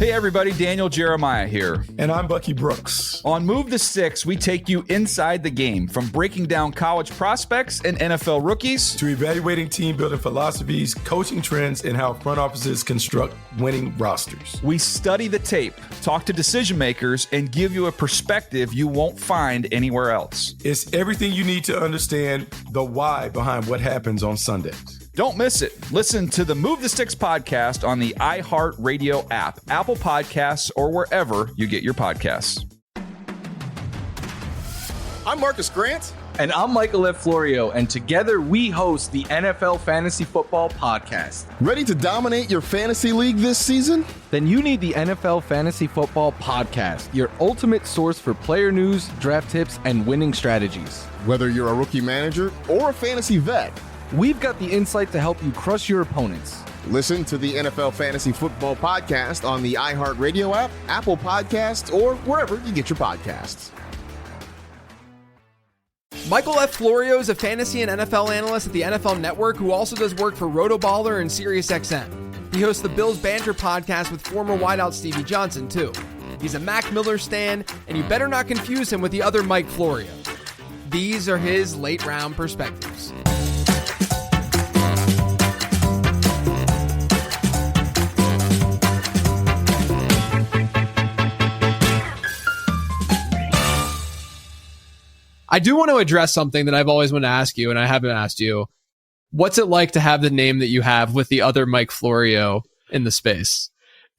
Hey everybody, Daniel Jeremiah here. And I'm Bucky Brooks. On Move the Six, we take you inside the game, from breaking down college prospects and NFL rookies to evaluating team building philosophies, coaching trends, and how front offices construct winning rosters. We study the tape, talk to decision makers, and give you a perspective you won't find anywhere else. It's everything you need to understand the why behind what happens on Sundays. Don't miss it. Listen to the Move the Sticks podcast on the iHeartRadio app, Apple Podcasts, or wherever you get your podcasts. I'm Marcus Grant. And I'm Michael F. Florio, and together we host the NFL Fantasy Football Podcast. Ready to dominate your fantasy league this season? Then you need the NFL Fantasy Football Podcast, your ultimate source for player news, draft tips, and winning strategies. Whether you're a rookie manager or a fantasy vet, we've got the insight to help you crush your opponents. Listen to the NFL Fantasy Football Podcast on the iHeartRadio app, Apple Podcasts, or wherever you get your podcasts. Michael F. Florio is a fantasy and NFL analyst at the NFL Network who also does work for RotoBaller and SiriusXM. He hosts the Bills Banter podcast with former wideout Stevie Johnson, too. He's a Mac Miller stan, and you better not confuse him with the other Mike Florio. These are his late-round perspectives. I do want to address something that I've always wanted to ask you, and I haven't asked you. What's it like to have the name that you have with the other Mike Florio in the space?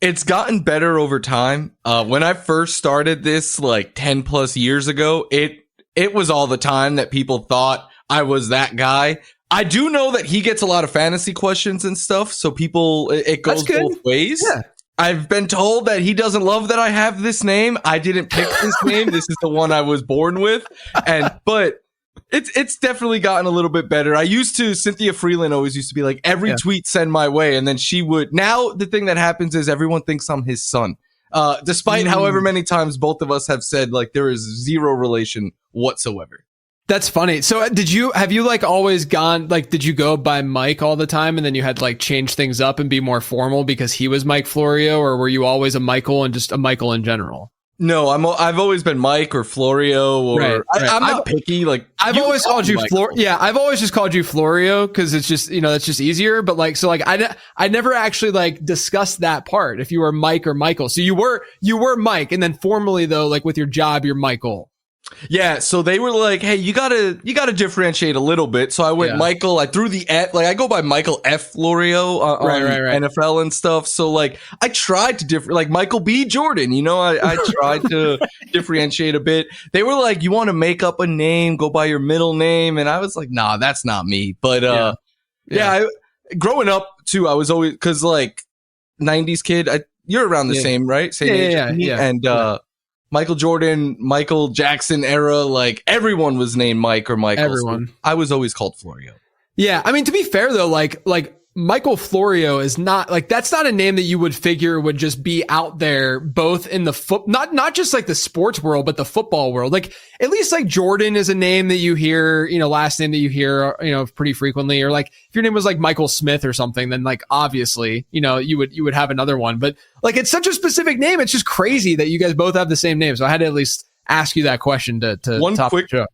It's gotten better over time. When I first started this like 10 plus years ago, it was all the time that people thought I was that guy. I do know that he gets a lot of fantasy questions and stuff, so people, it goes both ways. Yeah. I've been told that he doesn't love that I have this name. I didn't pick this name. This is the one I was born with. But it's definitely gotten a little bit better. Cynthia Freeland always used to be like, every tweet send my way. And then she would. Now the thing that happens is everyone thinks I'm his son. Despite however many times both of us have said like there is zero relation whatsoever. That's funny. So have you like always gone, like, did you go by Mike all the time and then you had to like change things up and be more formal because he was Mike Florio, or were you always a Michael and just a Michael in general? No, I've always been Mike or Florio, or right. I'm not picky. Like I've always called you Florio. Yeah, I've always just called you Florio because it's just, that's just easier. But like, so like I never actually like discussed that part. If you were Mike or Michael, so you were Mike, and then formally though, like with your job, you're Michael. Yeah, so they were like, "Hey, you gotta differentiate a little bit." So I went Michael. I threw the F, like I go by Michael F. Florio on NFL and stuff. So like I tried to like Michael B. Jordan. I tried to differentiate a bit. They were like, "You want to make up a name? Go by your middle name." And I was like, "Nah, that's not me." But growing up too, I was always, because like 90s kid. You're around the same, right? Same age. Yeah. And Michael Jordan, Michael Jackson era, like everyone was named Mike or Michael. Everyone. So I was always called Florio. Yeah, I mean, to be fair though, like Michael Florio is not like, that's not a name that you would figure would just be out there both in the not just like the sports world, but the football world. Like at least like Jordan is a name that you hear, last name that you hear, pretty frequently. Or like if your name was like Michael Smith or something, then like obviously, you would have another one. But like it's such a specific name. It's just crazy that you guys both have the same name. So I had to at least ask you that question to one top quick the show.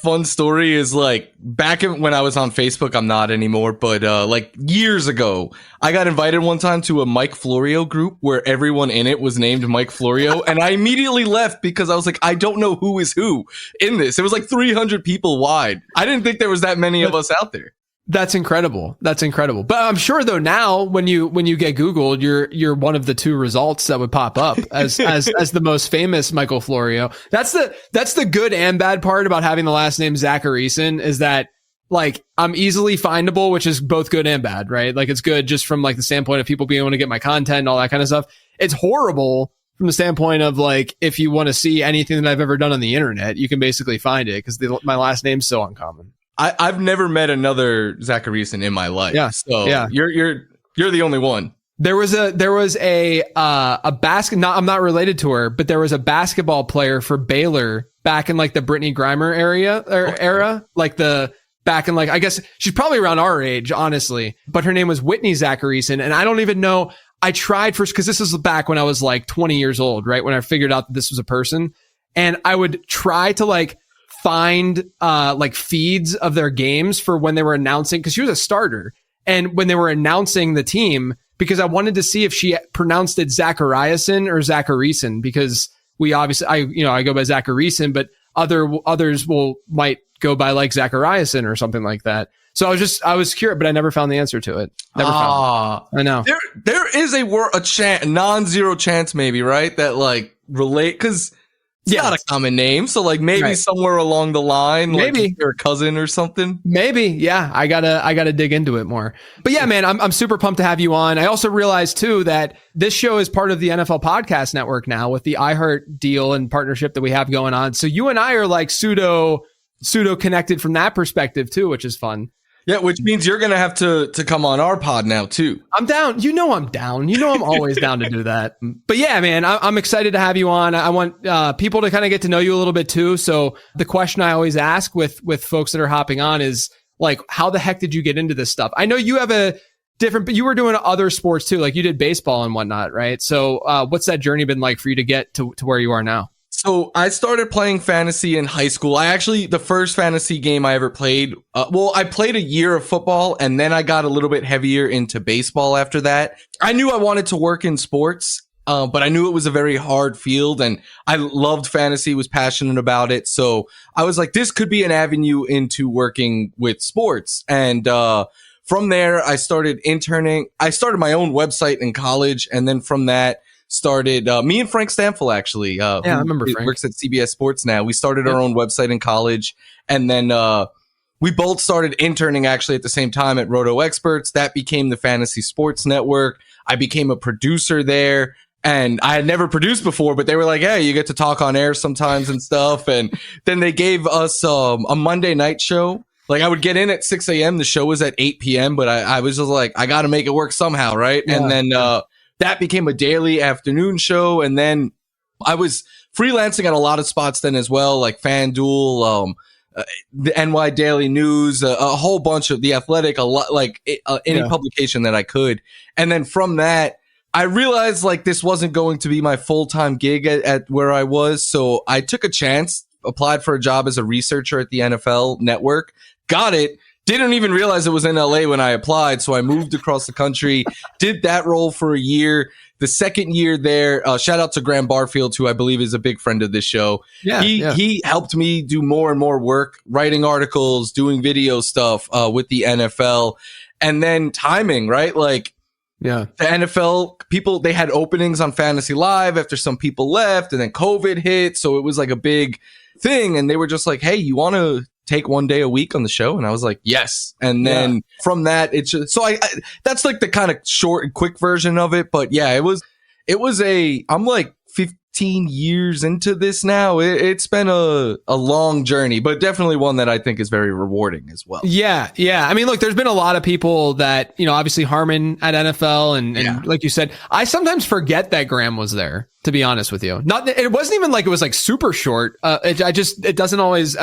Fun story is like back when I was on Facebook, I'm not anymore, but like years ago, I got invited one time to a Mike Florio group where everyone in it was named Mike Florio. And I immediately left because I was like, I don't know who is who in this. It was like 300 people wide. I didn't think there was that many of us out there. That's incredible. But I'm sure though now when you get Googled, you're one of the two results that would pop up as the most famous Michael Florio. That's the good and bad part about having the last name Zacharyson, is that like I'm easily findable, which is both good and bad, right? Like it's good just from like the standpoint of people being able to get my content and all that kind of stuff. It's horrible from the standpoint of like, if you want to see anything that I've ever done on the internet, you can basically find it because my last name's so uncommon. I've never met another Zacharyson in my life. Yeah. So you're the only one. There was a I'm not related to her, but there was a basketball player for Baylor back in like the Brittany Griner era, like back in like, I guess she's probably around our age, honestly, but her name was Whitney Zacharyson. And I don't even know, I tried first, because this is back when I was like 20 years old, right? When I figured out that this was a person, and I would try to like find like feeds of their games for when they were announcing, because she was a starter, and when they were announcing the team, because I wanted to see if she pronounced it Zachariason or Zacharison, because we obviously, I go by Zacharison, but others might go by like Zachariason or something like that. So I was curious, but I never found the answer to it. Never found it. I know. There is a chance, non-zero chance maybe, right? That like relate, because it's not a common name. So like maybe somewhere along the line, maybe like your cousin or something. Maybe. Yeah. I gotta dig into it more. But yeah, man, I'm super pumped to have you on. I also realized too that this show is part of the NFL Podcast Network now with the iHeart deal and partnership that we have going on. So you and I are like pseudo connected from that perspective too, which is fun. Yeah, which means you're going to have to come on our pod now, too. I'm down. I'm down. I'm always down to do that. But yeah, man, I'm excited to have you on. I want people to kind of get to know you a little bit, too. So the question I always ask with folks that are hopping on is, like, how the heck did you get into this stuff? I know you have but you were doing other sports, too. Like, you did baseball and whatnot, right? So what's that journey been like for you to get to where you are now? So I started playing fantasy in high school. The first fantasy game I ever played, I played a year of football, and then I got a little bit heavier into baseball after that. I knew I wanted to work in sports, but I knew it was a very hard field, and I loved fantasy, was passionate about it. So I was like, this could be an avenue into working with sports. And from there, I started interning. I started my own website in college, and then from that, started me and Frank Stamfel, actually. I remember Frank. Works at CBS Sports now. We started our own website in college, and then we both started interning actually at the same time at Roto Experts. That became the Fantasy Sports Network. I became a producer there, and I had never produced before, but they were like, hey, you get to talk on air sometimes and stuff. And then they gave us a Monday night show. Like, I would get in at 6 a.m. The show was at 8 p.m., but I was just like, I got to make it work somehow, right? Yeah. And then that became a daily afternoon show. And then I was freelancing at a lot of spots then as well, like FanDuel, the NY Daily News, a whole bunch of The Athletic, a lot, like any publication that I could. And then from that, I realized like this wasn't going to be my full-time gig at where I was. So I took a chance, applied for a job as a researcher at the NFL Network, got it. Didn't even realize it was in LA when I applied. So I moved across the country, did that role for a year. The second year there, shout out to Graham Barfield, who I believe is a big friend of this show. He helped me do more and more work, writing articles, doing video stuff with the NFL. And then timing, right? Like, the NFL people, they had openings on Fantasy Live after some people left, and then COVID hit. So it was like a big thing. And they were just like, hey, you want to take one day a week on the show? And I was like, yes. And then from that, it's just, so I that's like the kind of short and quick version of it. But yeah, I'm like 15 years into this now. It's been a long journey, but definitely one that I think is very rewarding as well. Yeah. I mean, look, there's been a lot of people that, obviously Harmon at NFL and like you said, I sometimes forget that Graham was there, to be honest with you. It wasn't even like it was like super short. It doesn't always,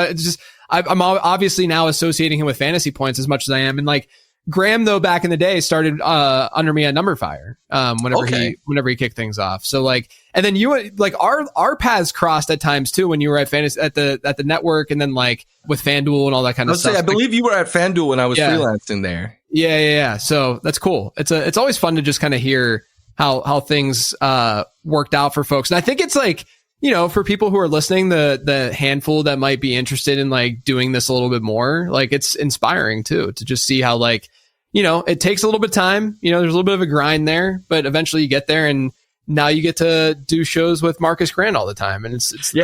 I'm obviously now associating him with fantasy points as much as I am. And like Graham, though, back in the day started under me at Number Fire whenever he kicked things off. So like, and then you like our paths crossed at times too when you were at fantasy at the network, and then like with FanDuel and all that kind of stuff. I believe you were at FanDuel when I was freelancing there. Yeah. So that's cool. It's always fun to just kind of hear how things worked out for folks. And I think it's like, for people who are listening, the handful that might be interested in like doing this a little bit more, like it's inspiring too, to just see how like, it takes a little bit of time, there's a little bit of a grind there, but eventually you get there, and now you get to do shows with Marcus Grant all the time. And it's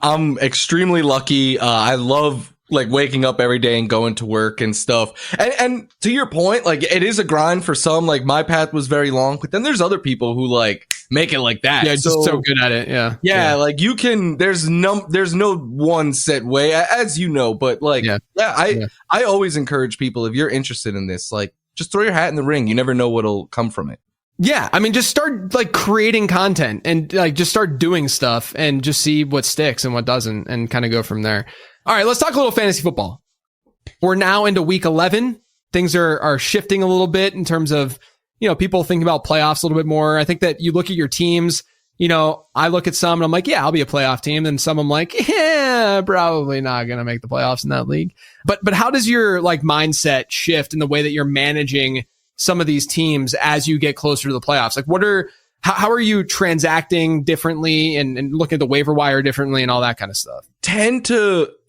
I'm extremely lucky. I love like waking up every day and going to work and stuff. And to your point, like it is a grind for some. Like my path was very long, but then there's other people who like make it like that. Yeah, just so good at it. Yeah. Like you can. There's no one set way, as you know. But like, I always encourage people, if you're interested in this, like just throw your hat in the ring. You never know what'll come from it. Yeah, I mean, just start like creating content and like just start doing stuff and just see what sticks and what doesn't, and kind of go from there. All right, let's talk a little fantasy football. We're now into week 11. Things are shifting a little bit in terms of, people think about playoffs a little bit more. I think that you look at your teams, I look at some and I'm like, yeah, I'll be a playoff team. And some I'm like, yeah, probably not going to make the playoffs in that league. But how does your like mindset shift in the way that you're managing some of these teams as you get closer to the playoffs? Like how are you transacting differently and looking at the waiver wire differently and all that kind of stuff?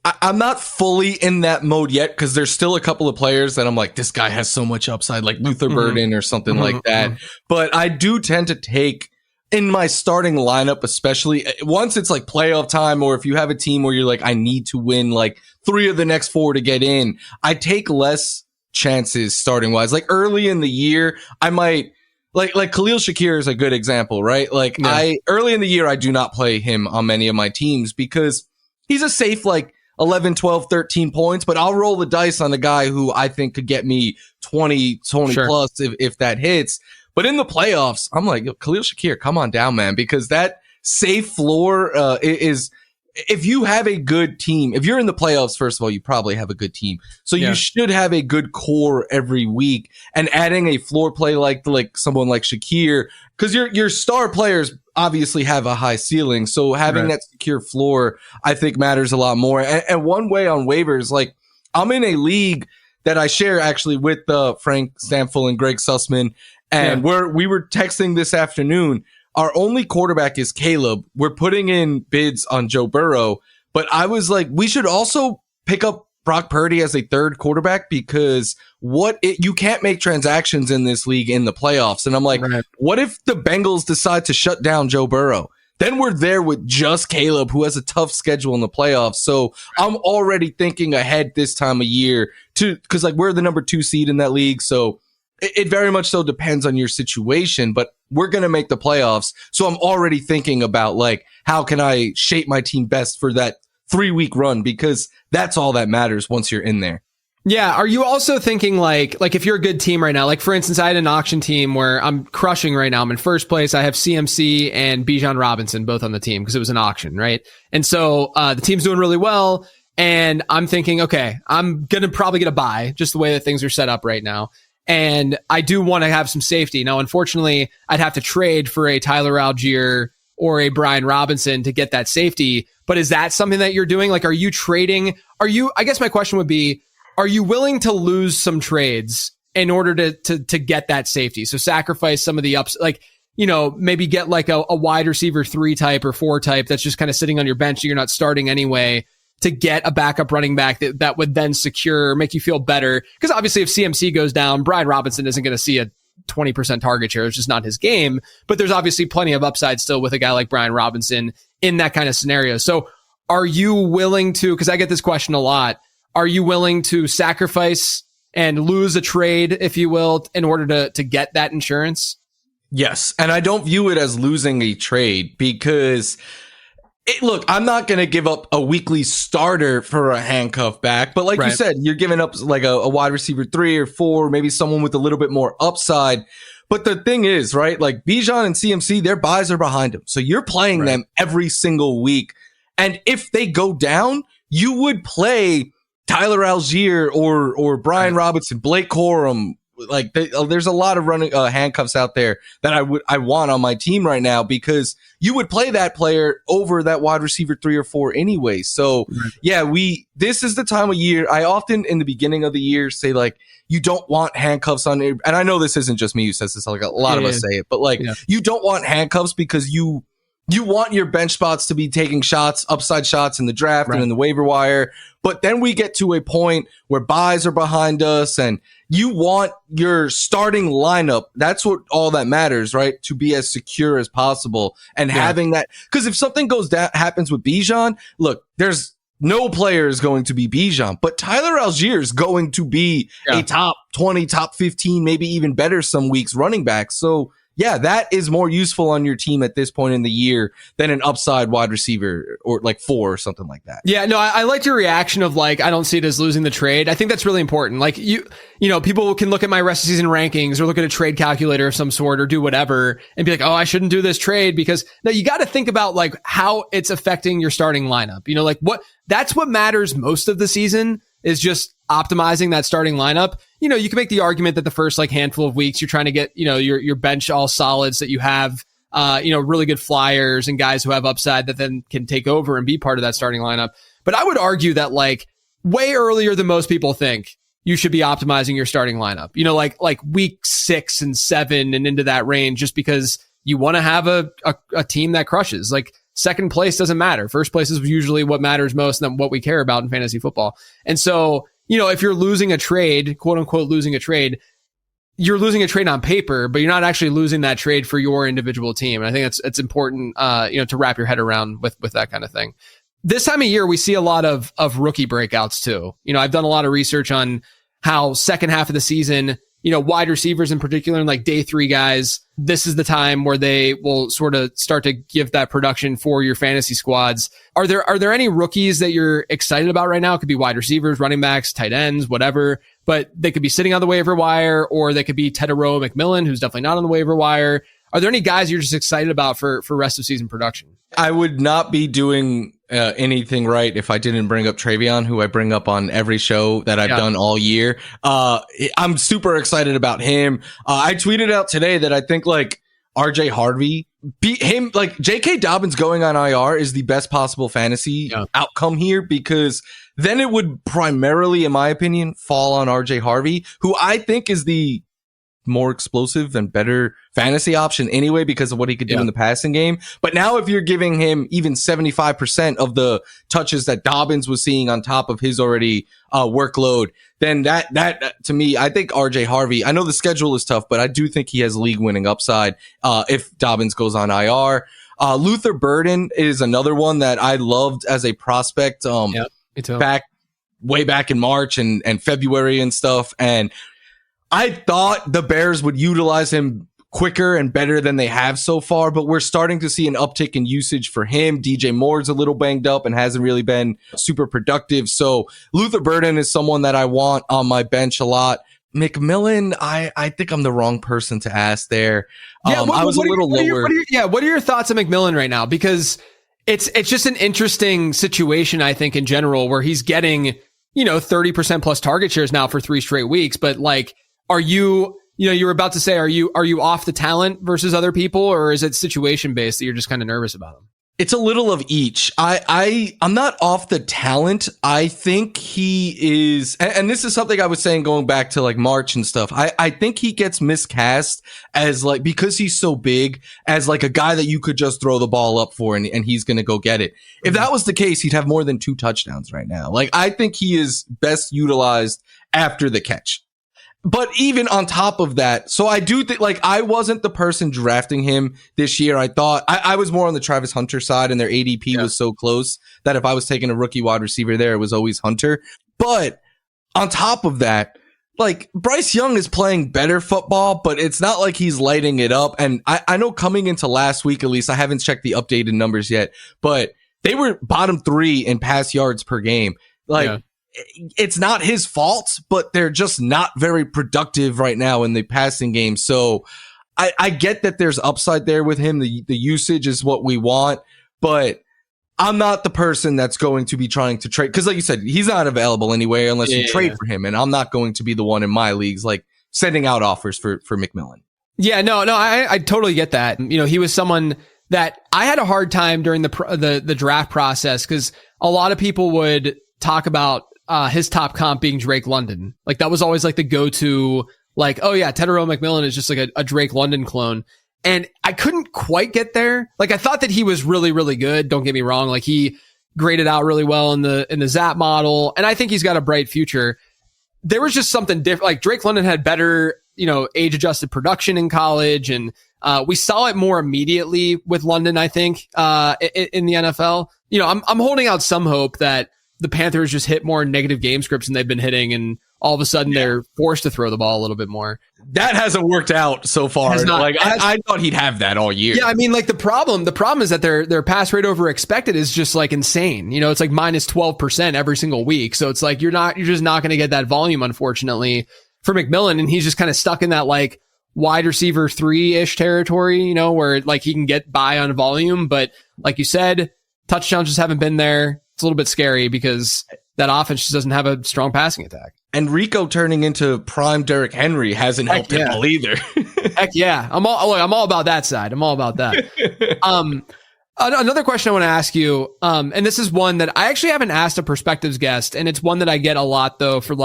I'm not fully in that mode yet because there's still a couple of players that I'm like, this guy has so much upside, like Luther Burden or something like that. But I do tend to take in my starting lineup, especially once it's like playoff time, or if you have a team where you're like, I need to win like 3 of the next 4 to get in, I take less chances starting wise. Like early in the year, I might like Khalil Shakir is a good example, right? Like early in the year, I do not play him on many of my teams because he's a safe, like 11, 12, 13 points, but I'll roll the dice on the guy who I think could get me 20 Sure. plus if that hits. But in the playoffs, I'm like, Khalil Shakir, come on down, man, because that safe floor is, if you have a good team, if you're in the playoffs, first of all, you probably have a good team. So you should have a good core every week, and adding a floor play like someone like Shakir, because your star players obviously have a high ceiling. So having that secure floor, I think matters a lot more. And one way on waivers, like I'm in a league that I share actually with Frank Stamfel and Greg Sussman. And we were texting this afternoon. Our only quarterback is Caleb. We're putting in bids on Joe Burrow, but I was like, we should also pick up Brock Purdy as a third quarterback because you can't make transactions in this league in the playoffs. And I'm like, what if the Bengals decide to shut down Joe Burrow? Then we're there with just Caleb, who has a tough schedule in the playoffs. So I'm already thinking ahead this time of year because like we're the number 2 seed in that league. So it very much so depends on your situation, but we're going to make the playoffs. So I'm already thinking about like, how can I shape my team best for that 3-week run? Because that's all that matters once you're in there. Yeah. Are you also thinking like if you're a good team right now, like for instance, I had an auction team where I'm crushing right now. I'm in first place. I have CMC and Bijan Robinson both on the team because it was an auction, right? And so the team's doing really well. And I'm thinking, okay, I'm going to probably get a bye just the way that things are set up right now. And I do want to have some safety. Now, unfortunately, I'd have to trade for a Tyler Algier or a Brian Robinson to get that safety. But is that something that you're doing? Like, are you trading? I guess my question would be, are you willing to lose some trades in order to get that safety? So sacrifice some of the ups, like, maybe get like a wide receiver 3 type or 4 type that's just kind of sitting on your bench. You're not starting anyway, to get a backup running back that would then make you feel better. Because obviously if CMC goes down, Brian Robinson isn't going to see a 20% target share. It's just not his game. But there's obviously plenty of upside still with a guy like Brian Robinson in that kind of scenario. So are you willing to, because I get this question a lot, are you willing to sacrifice and lose a trade, if you will, in order to get that insurance? Yes. And I don't view it as losing a trade because look, I'm not going to give up a weekly starter for a handcuff back, but like you said, you're giving up like a wide receiver 3 or 4, maybe someone with a little bit more upside. But the thing is, right, like Bijan and CMC, their buys are behind them. So you're playing them every single week. And if they go down, you would play Tyler Algier or Brian Robinson, Blake Corum. Like there's a lot of running handcuffs out there that I want on my team right now because you would play that player over that wide receiver 3 or 4 anyway. So this is the time of year. I often in the beginning of the year say like, you don't want handcuffs on it. And I know this isn't just me who says this, like a lot of us say it, but like you don't want handcuffs because you want your bench spots to be taking shots, upside shots in the draft and in the waiver wire. But then we get to a point where buys are behind us and you want your starting lineup. That's what all that matters, right? To be as secure as possible and having that. Because if something happens with Bijan, look, there's no player is going to be Bijan, but Tyler Algier is going to be a top 20, top 15, maybe even better some weeks running back. So yeah, that is more useful on your team at this point in the year than an upside wide receiver or like 4 or something like that. Yeah, no, I liked your reaction of like, I don't see it as losing the trade. I think that's really important. Like people can look at my rest of season rankings or look at a trade calculator of some sort or do whatever and be like, oh, I shouldn't do this trade because no, you got to think about like how it's affecting your starting lineup. Like that's what matters most of the season. is just optimizing that starting lineup. You know, you can make the argument that the first like handful of weeks, you're trying to get, you know, your bench all solids that you have, you know, really good flyers and guys who have upside that then can take over and be part of that starting lineup. But I would argue that like way earlier than most people think, you should be optimizing your starting lineup, you know, like week 6 and 7 and into that range, just because you want to have a team that crushes. Like second place doesn't matter. First place is usually what matters most and what we care about in fantasy football. And so, you know, if you're losing a trade, quote unquote, losing a trade, you're losing a trade on paper, but you're not actually losing that trade for your individual team. And I think it's important, you know, to wrap your head around with that kind of thing. This time of year, we see a lot of rookie breakouts too. You know, I've done a lot of research on how second half of the season, you know, wide receivers in particular, and like day 3 guys, this is the time where they will sort of start to give that production for your fantasy squads. Are there any rookies that you're excited about right now? It could be wide receivers, running backs, tight ends, whatever, but they could be sitting on the waiver wire, or they could be Tedero McMillan, who's definitely not on the waiver wire. Are there any guys you're just excited about for rest of season production? I would not be doing anything right if I didn't bring up Travion, who I bring up on every show that I've done all year. I'm super excited about him. I tweeted out today that I think like RJ Harvey beat him, like J.K. Dobbins going on IR is the best possible fantasy outcome here, because then it would primarily, in my opinion, fall on RJ Harvey, who I think is the more explosive and better fantasy option anyway, because of what he could do in the passing game. But now if you're giving him even 75% of the touches that Dobbins was seeing on top of his already workload, then that to me, I think RJ Harvey, I know the schedule is tough, but I do think he has league winning upside if Dobbins goes on IR. Luther Burden is another one that I loved as a prospect way back in March and February and stuff. And I thought the Bears would utilize him quicker and better than they have so far, but we're starting to see an uptick in usage for him. DJ Moore's a little banged up and hasn't really been super productive. So Luther Burden is someone that I want on my bench a lot. McMillan, I think I'm the wrong person to ask there. I was a little lower. What are your thoughts on McMillan right now? Because it's just an interesting situation, I think, in general, where he's getting, you know, 30% plus target shares now for 3 straight weeks, but like, are you know, you were about to say, are you off the talent versus other people, or is it situation based that you're just kind of nervous about him? It's a little of each. I'm not off the talent. I think he is, and this is something I was saying going back to like March and stuff. I think he gets miscast as like, because he's so big, as like a guy that you could just throw the ball up for and he's going to go get it. If that was the case, he'd have more than 2 touchdowns right now. Like, I think he is best utilized after the catch. But even on top of that, so I do think, like, I wasn't the person drafting him this year. I thought I was more on the Travis Hunter side, and their ADP was so close that if I was taking a rookie wide receiver there, it was always Hunter. But on top of that, like, Bryce Young is playing better football, but it's not like he's lighting it up. And I know coming into last week, at least, I haven't checked the updated numbers yet, but they were bottom 3 in pass yards per game. Like, it's not his fault, but they're just not very productive right now in the passing game. So I get that there's upside there with him. The usage is what we want, but I'm not the person that's going to be trying to trade. Cause like you said, he's not available anyway, unless you trade for him. And I'm not going to be the one in my leagues, like sending out offers for McMillan. Yeah, no, I totally get that. You know, he was someone that I had a hard time during the draft process, cause a lot of people would talk about his top comp being Drake London. Like, that was always like the go-to, like, oh yeah, Tedero McMillan is just like a Drake London clone. And I couldn't quite get there. Like, I thought that he was really, really good. Don't get me wrong. Like, he graded out really well in the Zap model. And I think he's got a bright future. There was just something different. Like, Drake London had better, you know, age adjusted production in college. And, we saw it more immediately with London, I think, in the NFL. You know, I'm holding out some hope that the Panthers just hit more negative game scripts than they've been hitting, and all of a sudden they're forced to throw the ball a little bit more. That hasn't worked out so far. I thought he'd have that all year. Yeah, I mean, like, the problem is that their pass rate over expected is just like insane. You know, it's like minus 12% every single week. So it's like you're just not going to get that volume, unfortunately, for McMillan, and he's just kind of stuck in that like wide receiver 3-ish territory, you know, where like he can get by on volume, but like you said, touchdowns just haven't been there. It's a little bit scary because that offense just doesn't have a strong passing attack. And Rico turning into prime Derrick Henry hasn't helped people either. Heck yeah. I'm all about that side. I'm all about that. Another question I want to ask you, and this is one that I actually haven't asked a Perspectives guest, and it's one that I get a lot though for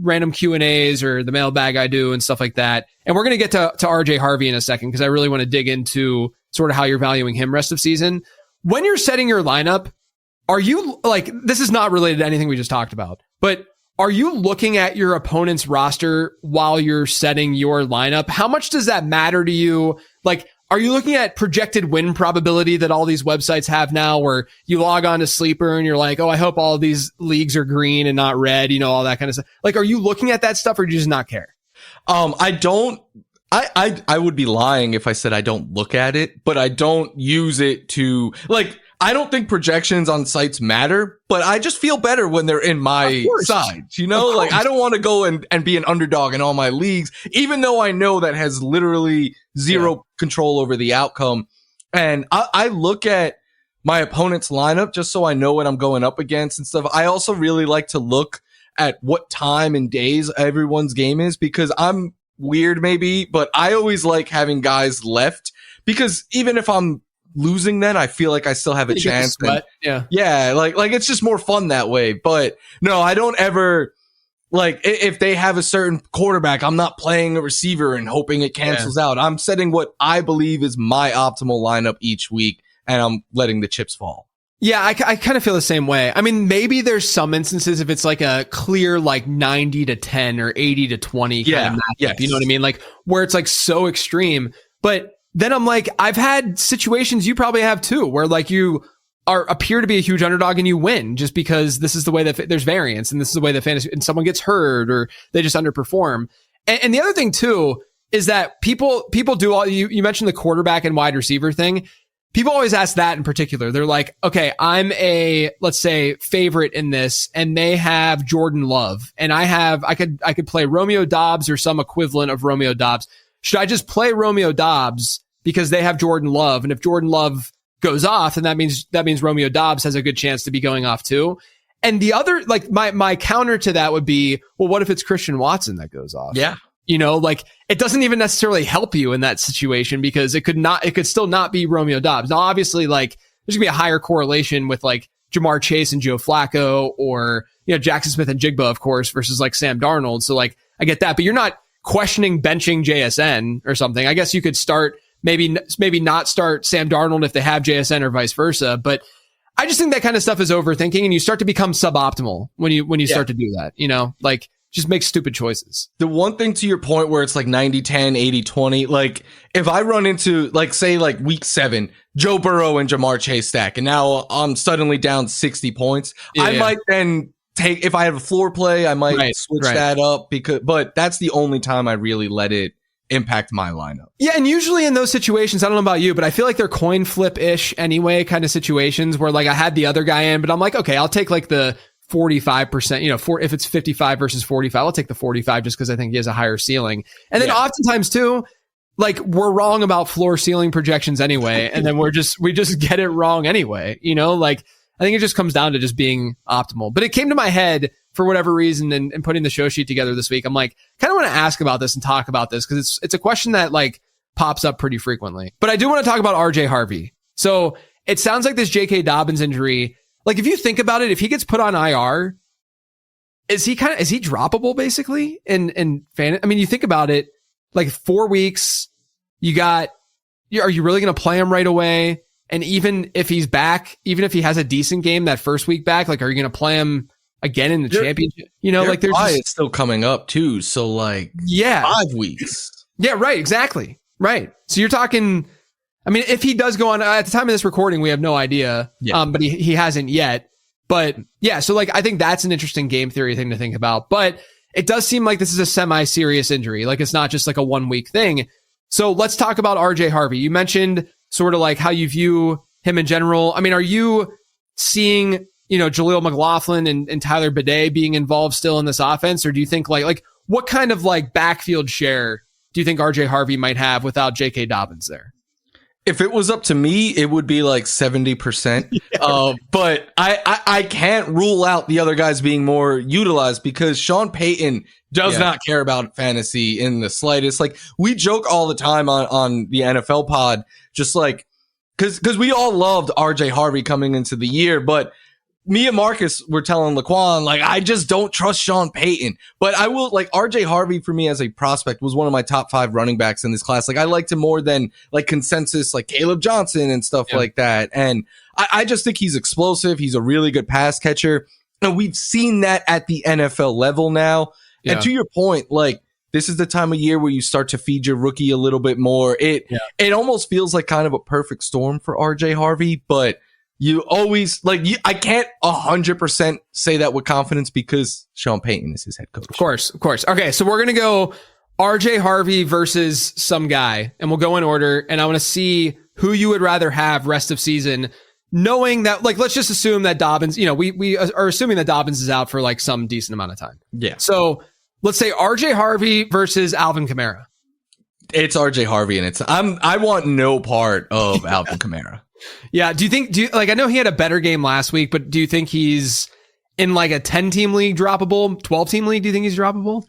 random Q&As or the mailbag I do and stuff like that. And we're going to get to RJ Harvey in a second because I really want to dig into sort of how you're valuing him rest of season. When you're setting your lineup, are you this is not related to anything we just talked about, but are you looking at your opponent's roster while you're setting your lineup? How much does that matter to you? Are you looking at projected win probability that all these websites have now where you log on to Sleeper and you're like, oh, I hope all of these leagues are green and not red, all that kind of stuff. Are you looking at that stuff or do you just not care? I don't. I would be lying if I said I don't look at it, but I don't use it to I don't think projections on sites matter, but I just feel better when they're in my side, I don't want to go and be an underdog in all my leagues, even though I know that has literally zero control over the outcome. And I look at my opponent's lineup just so I know what I'm going up against and stuff. I also really like to look at what time and days everyone's game is because I'm weird maybe, but I always like having guys left because even if I'm losing then I feel like I still have a chance. It's just more fun that way. But no, I don't ever if they have a certain quarterback, I'm not playing a receiver and hoping it cancels out. I'm setting what I believe is my optimal lineup each week and I'm letting the chips fall. Yeah, I kind of feel the same way. I mean, maybe there's some instances if it's a clear 90-10 or 80-20 kind of matchup. Yes. You know what I mean? Where it's so extreme. But then I'm I've had situations you probably have too, where you appear to be a huge underdog and you win just because this is the way that there's variance and this is the way that fantasy and someone gets hurt or they just underperform. And the other thing too is that people do all you mentioned the quarterback and wide receiver thing. People always ask that in particular. They're like, okay, I'm a, let's say, favorite in this, and they have Jordan Love, and I could play Romeo Doubs or some equivalent of Romeo Doubs. Should I just play Romeo Doubs because they have Jordan Love? And if Jordan Love goes off, then that means Romeo Doubs has a good chance to be going off too. And the other, my counter to that would be, well, what if it's Christian Watson that goes off? Yeah. It doesn't even necessarily help you in that situation because it could still not be Romeo Doubs. Now, obviously, there's gonna be a higher correlation with Jamar Chase and Joe Flacco or, Jackson Smith and Jigba, of course, versus Sam Darnold. So I get that, but you're not questioning benching JSN or something. I guess you could start maybe not start Sam Darnold if they have JSN or vice versa. But I just think that kind of stuff is overthinking and you start to become suboptimal when you start to do that, just make stupid choices. The one thing to your point where it's 90-10, 80-20, if I run into say week 7, Joe Burrow and Jamar Chase stack, and now I'm suddenly down 60 points, I might then take, if I have a floor play, I might switch that up but that's the only time I really let it impact my lineup. Yeah, and usually in those situations, I don't know about you, but I feel like they're coin flip-ish anyway kind of situations where I had the other guy in, but I'm okay, I'll take the 45%, if it's 55 versus 45, I'll take the 45 just because I think he has a higher ceiling. And then oftentimes too, we're wrong about floor ceiling projections anyway. And then we just get it wrong anyway. I think it just comes down to just being optimal. But it came to my head for whatever reason and putting the show sheet together this week. I'm kind of want to ask about this and talk about this because it's a question that pops up pretty frequently. But I do want to talk about RJ Harvey. So it sounds like this J.K. Dobbins injury, if you think about it, if he gets put on IR, is he droppable basically in fan? I mean, you think about it, 4 weeks, are you really going to play him right away? And even if he's back, even if he has a decent game that first week back, are you going to play him again in the championship? There's it's still coming up too. So 5 weeks. Yeah, right. Exactly. Right. So you're talking, I mean, if he does go on at the time of this recording, we have no idea. Yeah. But he hasn't yet. But yeah, so I think that's an interesting game theory thing to think about. But it does seem like this is a semi-serious injury. It's not just a 1 week thing. So let's talk about RJ Harvey. You mentioned sort of how you view him in general. I mean, are you seeing, Jaleel McLaughlin and Tyler Bidet being involved still in this offense? Or do you think what kind of backfield share do you think RJ Harvey might have without J.K. Dobbins there? If it was up to me, it would be like 70%. But I can't rule out the other guys being more utilized because Sean Payton does not care about fantasy in the slightest. Like, we joke all the time on the NFL pod, just like, because we all loved RJ Harvey coming into the year, but me and Marcus were telling Laquan, like, I just don't trust Sean Payton. But I will, like, RJ Harvey for me as a prospect was one of my top 5 running backs in this class. Like, I liked him more than like consensus, like Caleb Johnson and stuff like that. And I just think he's explosive. He's a really good pass catcher. And we've seen that at the NFL level now. And to your point, like, this is the time of year where you start to feed your rookie a little bit more. It almost feels like kind of a perfect storm for RJ Harvey, but you always I can't 100% say that with confidence because Sean Payton is his head coach. Of course. Okay, so we're going to go RJ Harvey versus some guy, and we'll go in order, and I want to see who you would rather have rest of season, knowing that, like, let's just assume that Dobbins, we are assuming that Dobbins is out for like some decent amount of time. Yeah. So let's say RJ Harvey versus Alvin Kamara. It's RJ Harvey, and I want no part of Alvin Kamara. Yeah. I know he had a better game last week, but do you think he's in like a 10-team league droppable, 12-team league? Do you think he's droppable?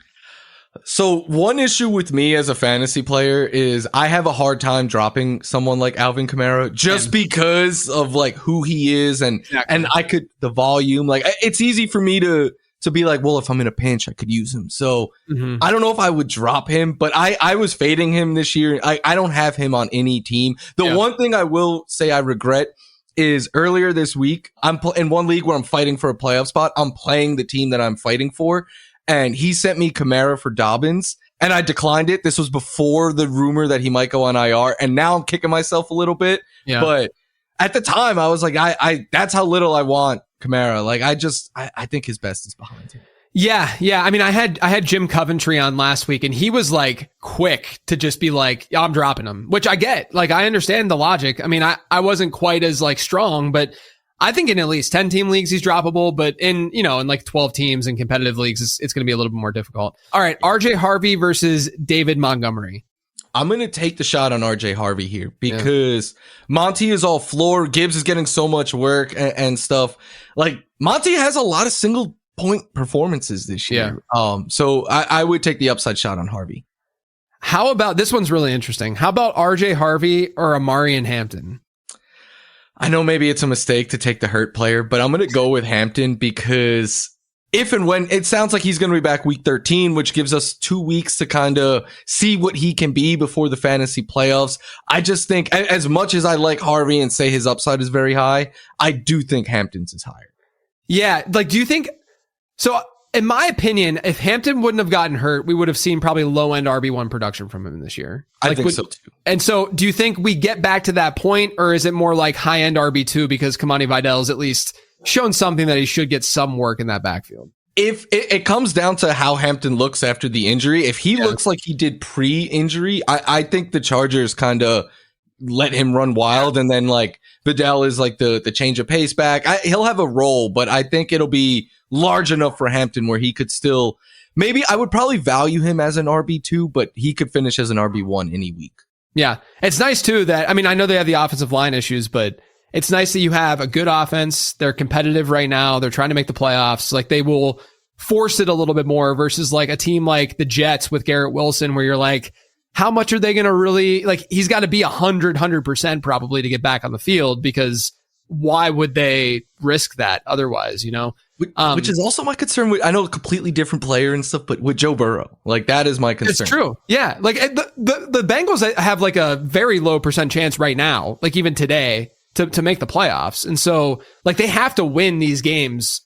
So one issue with me as a fantasy player is I have a hard time dropping someone like Alvin Kamara just because of like who he is and the volume. Like, it's easy for me to be like, well, if I'm in a pinch, I could use him. So I don't know if I would drop him, but I was fading him this year. I don't have him on any team. The one thing I will say I regret is earlier this week, I'm in one league where I'm fighting for a playoff spot. I'm playing the team that I'm fighting for, and he sent me Kamara for Dobbins, and I declined it. This was before the rumor that he might go on IR, and now I'm kicking myself a little bit. Yeah. But at the time, I was like, I that's how little I want Kamara. Like, I think his best is behind him. Yeah. I mean, I had Jim Coventry on last week, and he was like quick to just be like, I'm dropping him, which I get. Like, I understand the logic. I mean, I wasn't quite as like strong, but I think in at least 10-team leagues, he's droppable, but in like 12 teams in competitive leagues, it's going to be a little bit more difficult. All right. RJ Harvey versus David Montgomery. I'm going to take the shot on RJ Harvey here because Monty is all floor. Gibbs is getting so much work and stuff. Like, Monty has a lot of single point performances this year. So I would take the upside shot on Harvey. How about, this one's really interesting. How about RJ Harvey or Amari and Hampton? I know maybe it's a mistake to take the hurt player, but I'm going to go with Hampton because if and when it sounds like he's going to be back week 13, which gives us 2 weeks to kind of see what he can be before the fantasy playoffs. I just think as much as I like Harvey and say his upside is very high, I do think Hampton's is higher. Yeah. Like, do you think so? In my opinion, if Hampton wouldn't have gotten hurt, we would have seen probably low end RB1 production from him this year. I think so too. And so do you think we get back to that point, or is it more like high end RB2 because Kamani Vidal's at least shown something that he should get some work in that backfield? If it comes down to how Hampton looks after the injury, if he looks like he did pre-injury, I think the Chargers kind of let him run wild, and then like Vidal is like the change of pace back. He'll have a role, but I think it'll be large enough for Hampton where he could still, maybe I would probably value him as an RB2, but he could finish as an RB1 any week. Yeah. It's nice too that, I mean, I know they have the offensive line issues, but it's nice that you have a good offense. They're competitive right now. They're trying to make the playoffs. Like, they will force it a little bit more versus like a team like the Jets with Garrett Wilson, where you're like, how much are they going to really, like, he's got to be 100% probably to get back on the field, because why would they risk that otherwise, Which is also my concern with, I know, a completely different player and stuff, but with Joe Burrow, like, that is my concern. It's true. Yeah. Like, the Bengals have like a very low % chance right now, like even today, to make the playoffs. And so, like, they have to win these games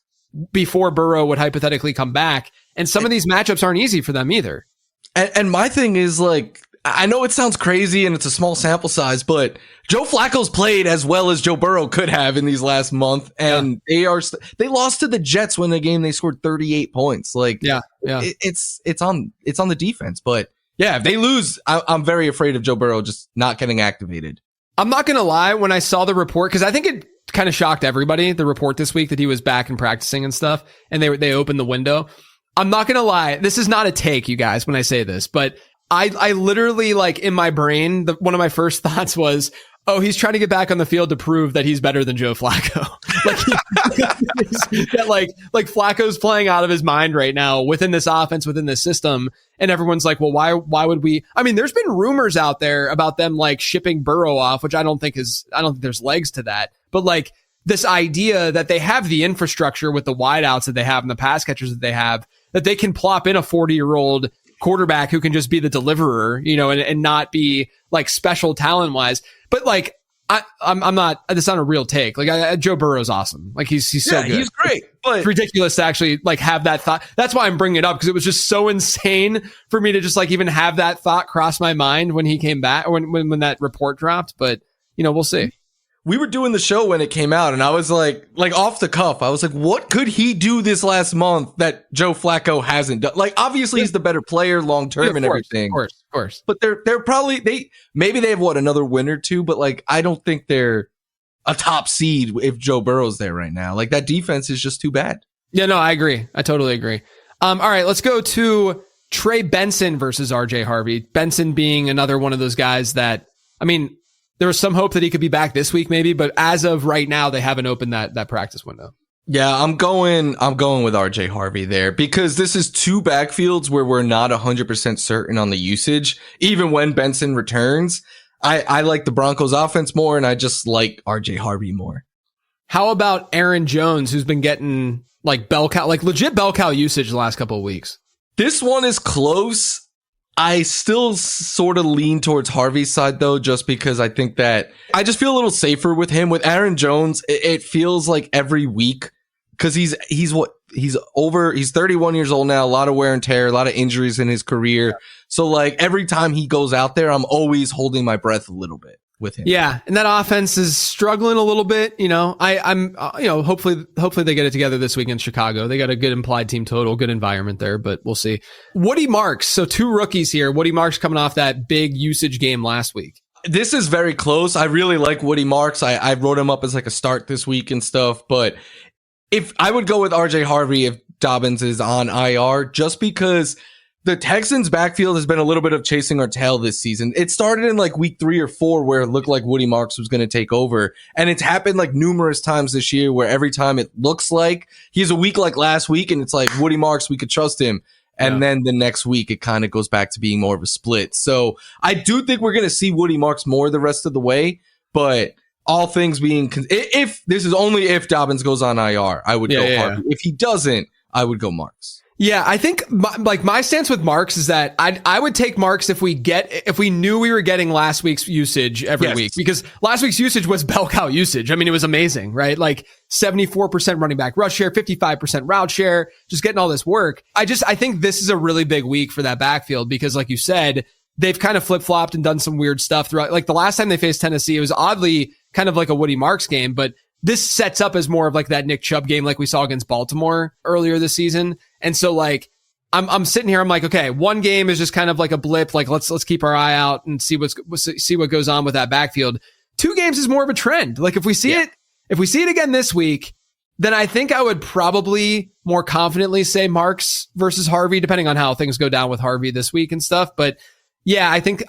before Burrow would hypothetically come back. And some of these matchups aren't easy for them either. And my thing is, like, I know it sounds crazy and it's a small sample size, but Joe Flacco's played as well as Joe Burrow could have in these last month, and they lost to the Jets when the game they scored 38 points. Like, it's on the defense, but yeah, if they lose, I'm very afraid of Joe Burrow just not getting activated. I'm not gonna lie, when I saw the report, because I think it kind of shocked everybody, the report this week that he was back and practicing and stuff, and they opened the window. I'm not gonna lie, this is not a take, you guys, when I say this, but I literally, like, in my brain, one of my first thoughts was, Oh, he's trying to get back on the field to prove that he's better than Joe Flacco. like Flacco's playing out of his mind right now within this offense, within this system. And everyone's like, well, why would we? I mean, there's been rumors out there about them like shipping Burrow off, which I don't think there's legs to that. But like this idea that they have the infrastructure with the wideouts that they have and the pass catchers that they have, that they can plop in a 40-year-old quarterback who can just be the deliverer, and not be like special talent wise. But like, I'm not, that's not a real take. Like Joe Burrow's awesome. Like he's so good. He's great, but it's ridiculous to actually like have that thought. That's why I'm bringing it up, because it was just so insane for me to just like even have that thought cross my mind when he came back, or when that report dropped. But we'll see. We were doing the show when it came out, and I was like off the cuff, I was like, what could he do this last month that Joe Flacco hasn't done? Like, obviously he's the better player long term and everything. Of course. But they're probably maybe they have another win or two, but like I don't think they're a top seed if Joe Burrow's there right now. Like that defense is just too bad. Yeah, no, I agree. I totally agree. All right, let's go to Trey Benson versus RJ Harvey. Benson being another one of those guys that, I mean, there was some hope that he could be back this week, maybe, but as of right now, they haven't opened that practice window. Yeah, I'm going with RJ Harvey there, because this is two backfields where we're not 100% certain on the usage. Even when Benson returns, I like the Broncos offense more, and I just like RJ Harvey more. How about Aaron Jones, who's been getting like bell cow, like legit bell cow usage the last couple of weeks? This one is close. I still sort of lean towards Harvey's side, though, just because I think that I just feel a little safer with him. With Aaron Jones, it feels like every week, because he's 31 years old now, a lot of wear and tear, a lot of injuries in his career. Yeah. So like every time he goes out there, I'm always holding my breath a little bit with him. Yeah, and that offense is struggling a little bit. I'm hopefully they get it together this week in Chicago. They got a good implied team total, good environment there, but we'll see. Woody Marks, so two rookies here. Woody Marks coming off that big usage game last week. This is very close. I really like Woody Marks. I wrote him up as like a start this week and stuff, but if I would go with RJ Harvey if Dobbins is on IR, just because the Texans backfield has been a little bit of chasing our tail this season. It started in like week 3 or 4 where it looked like Woody Marks was going to take over. And it's happened like numerous times this year where every time it looks like he's a week like last week and it's like Woody Marks, we could trust him. And then the next week it kind of goes back to being more of a split. So I do think we're going to see Woody Marks more the rest of the way, but all things being, if this is only if Dobbins goes on IR, I would go Harvey. If he doesn't, I would go Marks. Yeah, I think my stance with Marks is that I would take Marks if we knew we were getting last week's usage every week, because last week's usage was bell cow usage. I mean, it was amazing, right? Like 74% running back rush share, 55% route share, just getting all this work. I think this is a really big week for that backfield because, like you said, they've kind of flip-flopped and done some weird stuff throughout. Like the last time they faced Tennessee, it was oddly kind of like a Woody Marks game, but this sets up as more of like that Nick Chubb game like we saw against Baltimore earlier this season. And so like I'm sitting here, I'm like, okay, one game is just kind of like a blip, like let's keep our eye out and see what goes on with that backfield. 2 games is more of a trend. Like if we see it again this week, then I think I would probably more confidently say Marks versus Harvey, depending on how things go down with Harvey this week and stuff. But yeah, I think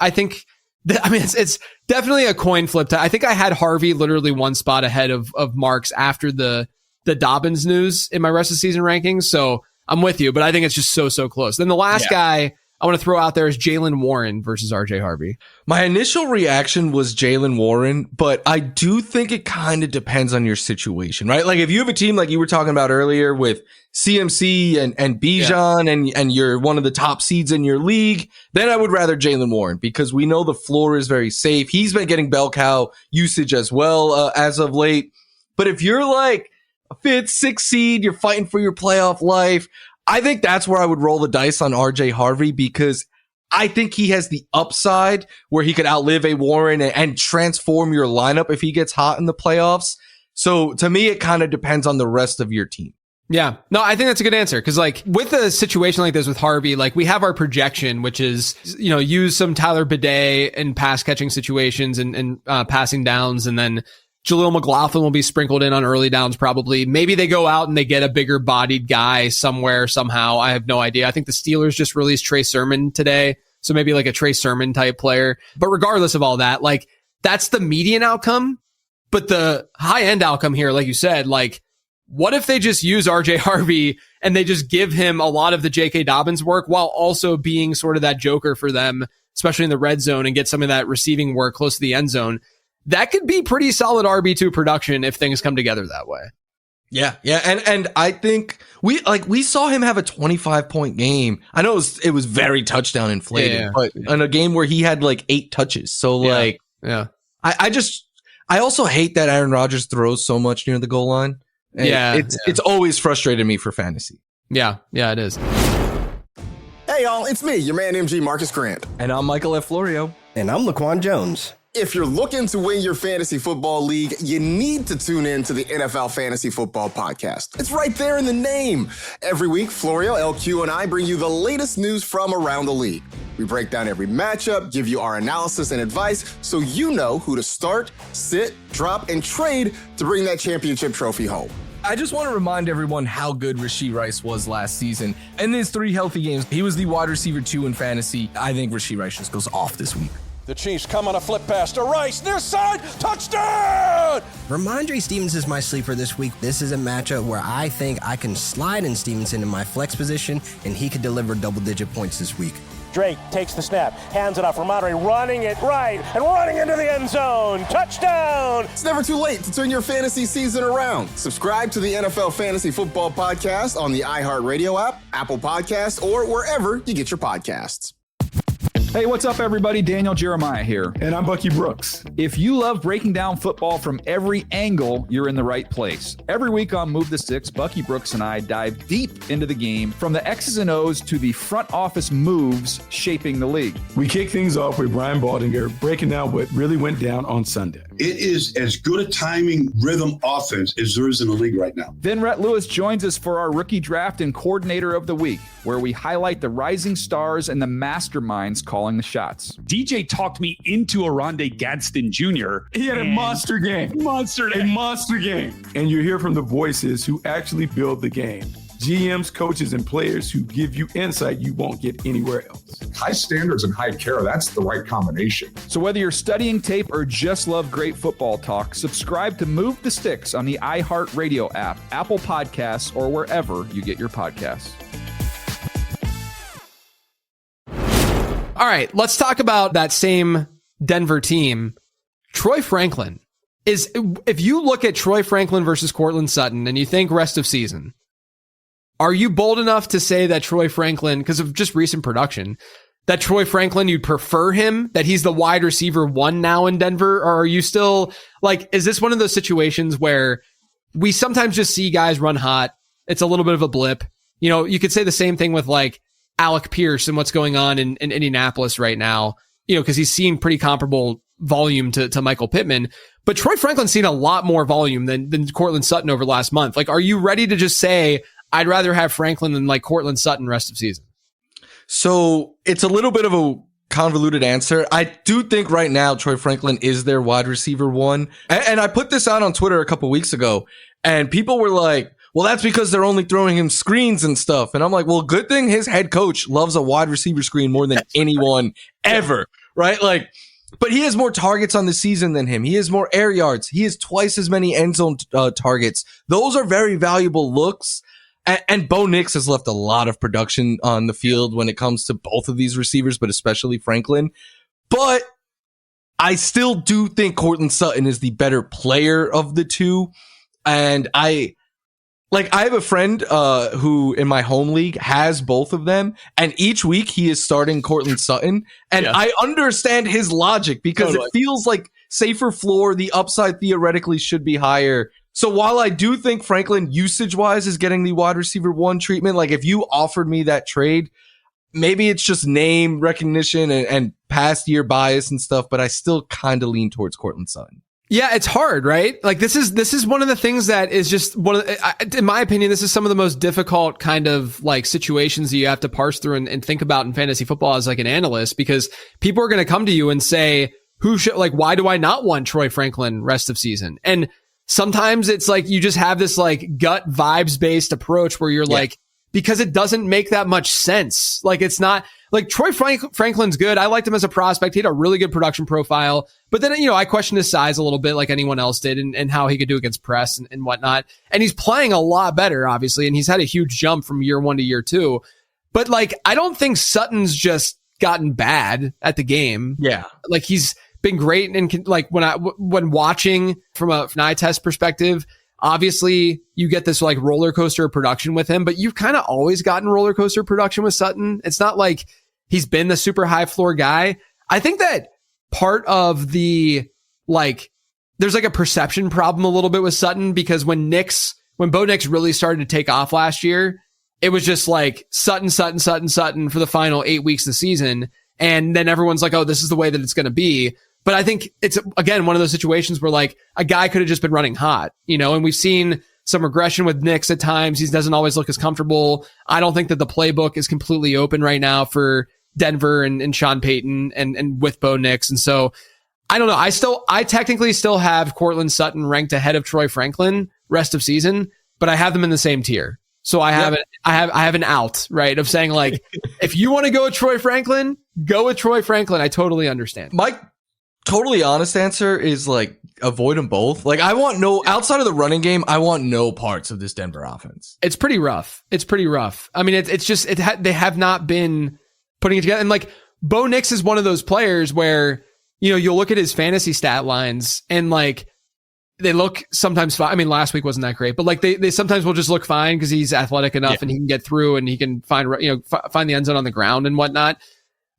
it's definitely a coin flip. I think I had Harvey literally one spot ahead of Marks after the Dobbins news in my rest of season rankings. So I'm with you, but I think it's just so close. Then the last guy I want to throw out there is Jaylen Warren versus RJ Harvey. My initial reaction was Jaylen Warren, but I do think it kind of depends on your situation, right? Like if you have a team like you were talking about earlier with CMC and Bijan and you're one of the top seeds in your league, then I would rather Jaylen Warren because we know the floor is very safe. He's been getting bell cow usage as well as of late. But if you're like a 5th, 6th seed, you're fighting for your playoff life, I think that's where I would roll the dice on RJ Harvey because I think he has the upside where he could outlive a Warren and transform your lineup if he gets hot in the playoffs. So to me, it kind of depends on the rest of your team. Yeah, no, I think that's a good answer because like with a situation like this with Harvey, like we have our projection, which is, use some Tyler Bidet in pass catching situations and passing downs. And then Jaleel McLaughlin will be sprinkled in on early downs probably. Maybe they go out and they get a bigger bodied guy somewhere, somehow. I have no idea. I think the Steelers just released Trey Sermon today. So maybe like a Trey Sermon type player. But regardless of all that, like that's the median outcome. But the high end outcome here, like you said, like, what if they just use RJ Harvey and they just give him a lot of the J.K. Dobbins work while also being sort of that joker for them, especially in the red zone, and get some of that receiving work close to the end zone? That could be pretty solid RB2 production if things come together that way. Yeah. And I think we saw him have a 25-point game. I know it was very touchdown inflated, but in a game where he had like 8 touches. So I also hate that Aaron Rodgers throws so much near the goal line. It's always frustrated me for fantasy. Yeah, it is. Hey y'all, it's me, your man MG Marcus Grant. And I'm Michael F. Florio. And I'm Laquan Jones. If you're looking to win your fantasy football league, you need to tune in to the NFL Fantasy Football Podcast. It's right there in the name. Every week, Florio, LQ, and I bring you the latest news from around the league. We break down every matchup, give you our analysis and advice so you know who to start, sit, drop, and trade to bring that championship trophy home. I just want to remind everyone how good Rashee Rice was last season. In his 3 healthy games, he was the wide receiver 2 in fantasy. I think Rashee Rice just goes off this week. The Chiefs come on a flip pass to Rice, near side, touchdown! Ramondre Stevenson is my sleeper this week. This is a matchup where I think I can slide in Stevenson in my flex position, and he could deliver double-digit points this week. Drake takes the snap, hands it off. Ramondre running it right and running into the end zone. Touchdown! It's never too late to turn your fantasy season around. Subscribe to the NFL Fantasy Football Podcast on the iHeartRadio app, Apple Podcasts, or wherever you get your podcasts. Hey, what's up, everybody? Daniel Jeremiah here. And I'm Bucky Brooks. If you love breaking down football from every angle, you're in the right place. Every week on Move the Sticks, Bucky Brooks and I dive deep into the game, from the X's and O's to the front office moves shaping the league. We kick things off with Brian Baldinger breaking down what really went down on Sunday. It is as good a timing rhythm offense as there is in the league right now. Then Rhett Lewis joins us for our rookie draft and coordinator of the week, where we highlight the rising stars and the masterminds calling the shots. DJ talked me into Oronde Gadsden Jr. He had a monster game. A monster game. And you hear from the voices who actually build the game. GMs, coaches, and players who give you insight you won't get anywhere else. High standards and high care, that's the right combination. So whether you're studying tape or just love great football talk, subscribe to Move the Sticks on the iHeartRadio app, Apple Podcasts, or wherever you get your podcasts. All right, let's talk about that same Denver team. Troy Franklin is, if you look at Troy Franklin versus Courtland Sutton and you think rest of season, are you bold enough to say that Troy Franklin, because of just recent production, that Troy Franklin, you'd prefer him, that he's the wide receiver 1 now in Denver? Or are you still like, is this one of those situations where we sometimes just see guys run hot? It's a little bit of a blip. You know, you could say the same thing with like Alec Pierce and what's going on in Indianapolis right now, you know, because he's seen pretty comparable volume to Michael Pittman. But Troy Franklin's seen a lot more volume than Courtland Sutton over last month. Like, are you ready to just say, I'd rather have Franklin than like Courtland Sutton rest of season? So it's a little bit of a convoluted answer. I do think right now Troy Franklin is their wide receiver 1. And I put this out on Twitter a couple weeks ago, and people were like, well, that's because they're only throwing him screens and stuff. And I'm like, well, good thing his head coach loves a wide receiver screen more than anyone ever, right? Like, but he has more targets on the season than him. He has more air yards. He has twice as many end zone targets. Those are very valuable looks. And Bo Nix has left a lot of production on the field when it comes to both of these receivers, but especially Franklin. But I still do think Courtland Sutton is the better player of the two. And I have a friend who in my home league has both of them, and each week he is starting Courtland Sutton. And I understand his logic because it feels like safer floor. The upside theoretically should be higher. So while I do think Franklin usage-wise is getting the wide receiver 1 treatment, like if you offered me that trade, maybe it's just name recognition and past year bias and stuff, but I still kind of lean towards Courtland Sutton. Yeah, it's hard, right? Like this is one of the things that is just one of the, in my opinion, this is some of the most difficult kind of like situations that you have to parse through and think about in fantasy football as like an analyst, because people are going to come to you and say, why do I not want Troy Franklin rest of season? And sometimes it's like you just have this like gut vibes based approach where you're like, because it doesn't make that much sense. Like it's not like Troy Franklin's good. I liked him as a prospect. He had a really good production profile. But then, I questioned his size a little bit like anyone else did and how he could do against press and whatnot. And he's playing a lot better, obviously. And he's had a huge jump from year 1 to year 2. But like, I don't think Sutton's just gotten bad at the game. Yeah. Like he's been great. And like when watching from an eye test perspective, obviously you get this like roller coaster of production with him, but you've kind of always gotten roller coaster production with Sutton. It's not like he's been the super high floor guy. I think that part of the, like, there's like a perception problem a little bit with Sutton because when Bo Nix really started to take off last year, it was just like Sutton for the final 8 weeks of the season. And then everyone's like, oh, this is the way that it's going to be. But I think it's, again, one of those situations where like a guy could have just been running hot, and we've seen some regression with Nix at times. He doesn't always look as comfortable. I don't think that the playbook is completely open right now for Denver and Sean Payton and with Bo Nix. And so I don't know. I technically still have Courtland Sutton ranked ahead of Troy Franklin rest of season, but I have them in the same tier. So I have an out, right, of saying like, if you want to go with Troy Franklin, go with Troy Franklin. I totally understand. My totally honest answer is like avoid them both. Like outside of the running game, I want no parts of this Denver offense. It's pretty rough. I mean, it's just they have not been putting it together. And like Bo Nix is one of those players where you'll look at his fantasy stat lines and like they look sometimes fine. I mean, last week wasn't that great, but like they sometimes will just look fine because he's athletic enough and he can get through and he can find the end zone on the ground and whatnot.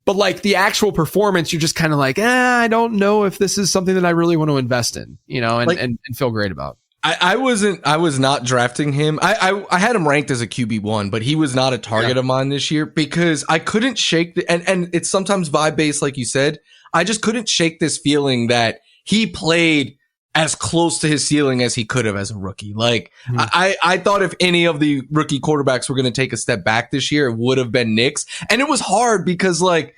But like the actual performance, you're just kind of like, I don't know if this is something that I really want to invest in, and feel great about. I was not drafting him. I had him ranked as a QB1, but he was not a target of mine this year because I couldn't shake and it's sometimes vibe based, like you said. I just couldn't shake this feeling that he played as close to his ceiling as he could have as a rookie. Like I thought if any of the rookie quarterbacks were going to take a step back this year, it would have been Nix. And it was hard because like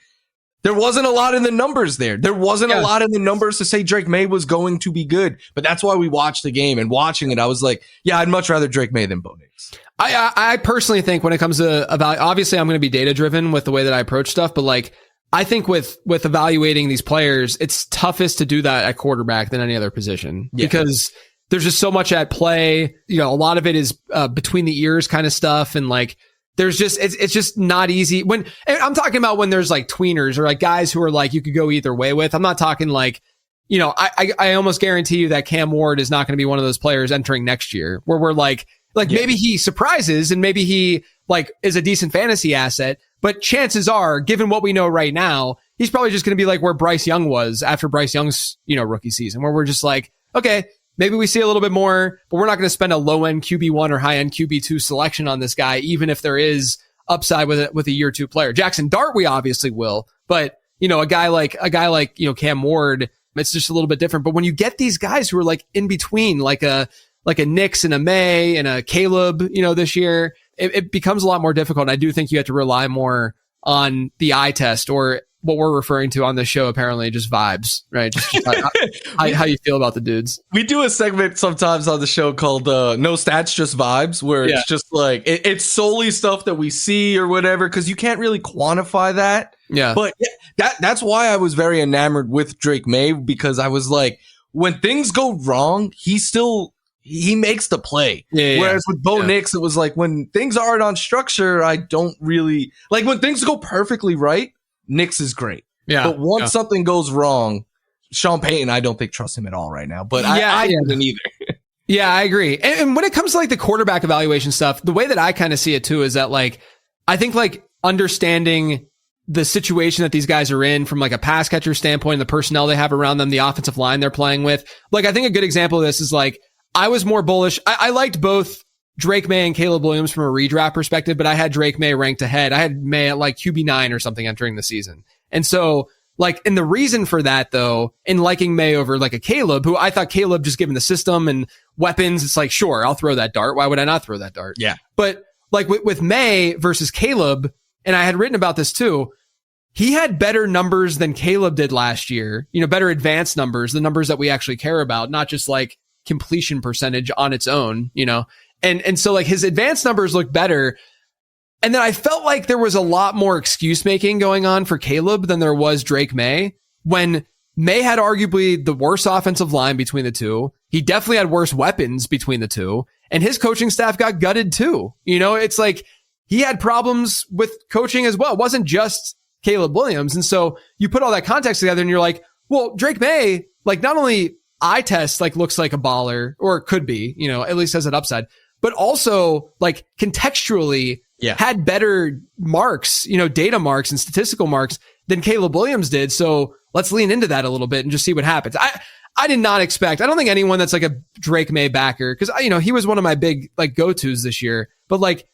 there wasn't a lot in the numbers there. There wasn't a lot in the numbers to say Drake May was going to be good. But that's why we watched the game, and watching it, I was like, yeah, I'd much rather Drake May than Bo Nix. I personally think when it comes to obviously I'm going to be data driven with the way that I approach stuff, but like I think with evaluating these players, it's toughest to do that at quarterback than any other position because there's just so much at play. A lot of it is between the ears kind of stuff. And like, there's just, it's just not easy when I'm talking about when there's like tweeners or like guys who are like, you could go either way with. I'm not talking like, I almost guarantee you that Cam Ward is not going to be one of those players entering next year where we're like maybe he surprises and maybe he like is a decent fantasy asset. But chances are, given what we know right now, he's probably just going to be like where Bryce Young was after Bryce Young's, rookie season, where we're just like, okay, maybe we see a little bit more, but we're not going to spend a low end QB1 or high end QB2 selection on this guy, even if there is upside with a year 2 player. Jackson Dart, we obviously will, but a guy like Cam Ward, it's just a little bit different. But when you get these guys who are like in between, like a Nix and a May and a Caleb, this year, it becomes a lot more difficult. And I do think you have to rely more on the eye test or what we're referring to on the show, apparently just vibes, right? Just how you feel about the dudes. We do a segment sometimes on the show called No Stats, Just Vibes, where it's just like, it's solely stuff that we see or whatever, because you can't really quantify that. Yeah. But that's why I was very enamored with Drake May, because I was like, when things go wrong, he makes the play. Whereas with Bo Nix, it was like when things aren't on structure, I don't really like when things go perfectly right. Nix is great. Yeah. But once something goes wrong, Sean Payton, I don't think trusts him at all right now. But I didn't either. Yeah, I agree. And when it comes to like the quarterback evaluation stuff, the way that I kind of see it too is that like I think like understanding the situation that these guys are in from like a pass catcher standpoint, the personnel they have around them, the offensive line they're playing with. Like I think a good example of this is like I was more bullish. I liked both Drake May and Caleb Williams from a redraft perspective, but I had Drake May ranked ahead. I had May at like QB9 or something entering the season. And so like, and the reason for that though, in liking May over like a Caleb, who I thought Caleb just given the system and weapons, it's like, sure, I'll throw that dart. Why would I not throw that dart? Yeah. But like with May versus Caleb, and I had written about this too, he had better numbers than Caleb did last year, better advanced numbers, the numbers that we actually care about, not just like completion percentage on its own, And so like his advanced numbers look better. And then I felt like there was a lot more excuse making going on for Caleb than there was Drake May, when May had arguably the worst offensive line between the two. He definitely had worse weapons between the two, and his coaching staff got gutted too. You know, it's like he had problems with coaching as well. It wasn't just Caleb Williams. And so you put all that context together and you're like, well, Drake May, like, not only eye test, like, looks like a baller, or it could be, you know, at least has an upside, but also like contextually had better marks, you know, data marks and statistical marks than Caleb Williams did. So let's lean into that a little bit and just see what happens. I did not expect, I don't think anyone that's like a Drake May backer, because, you know, he was one of my big like go-tos this year, but like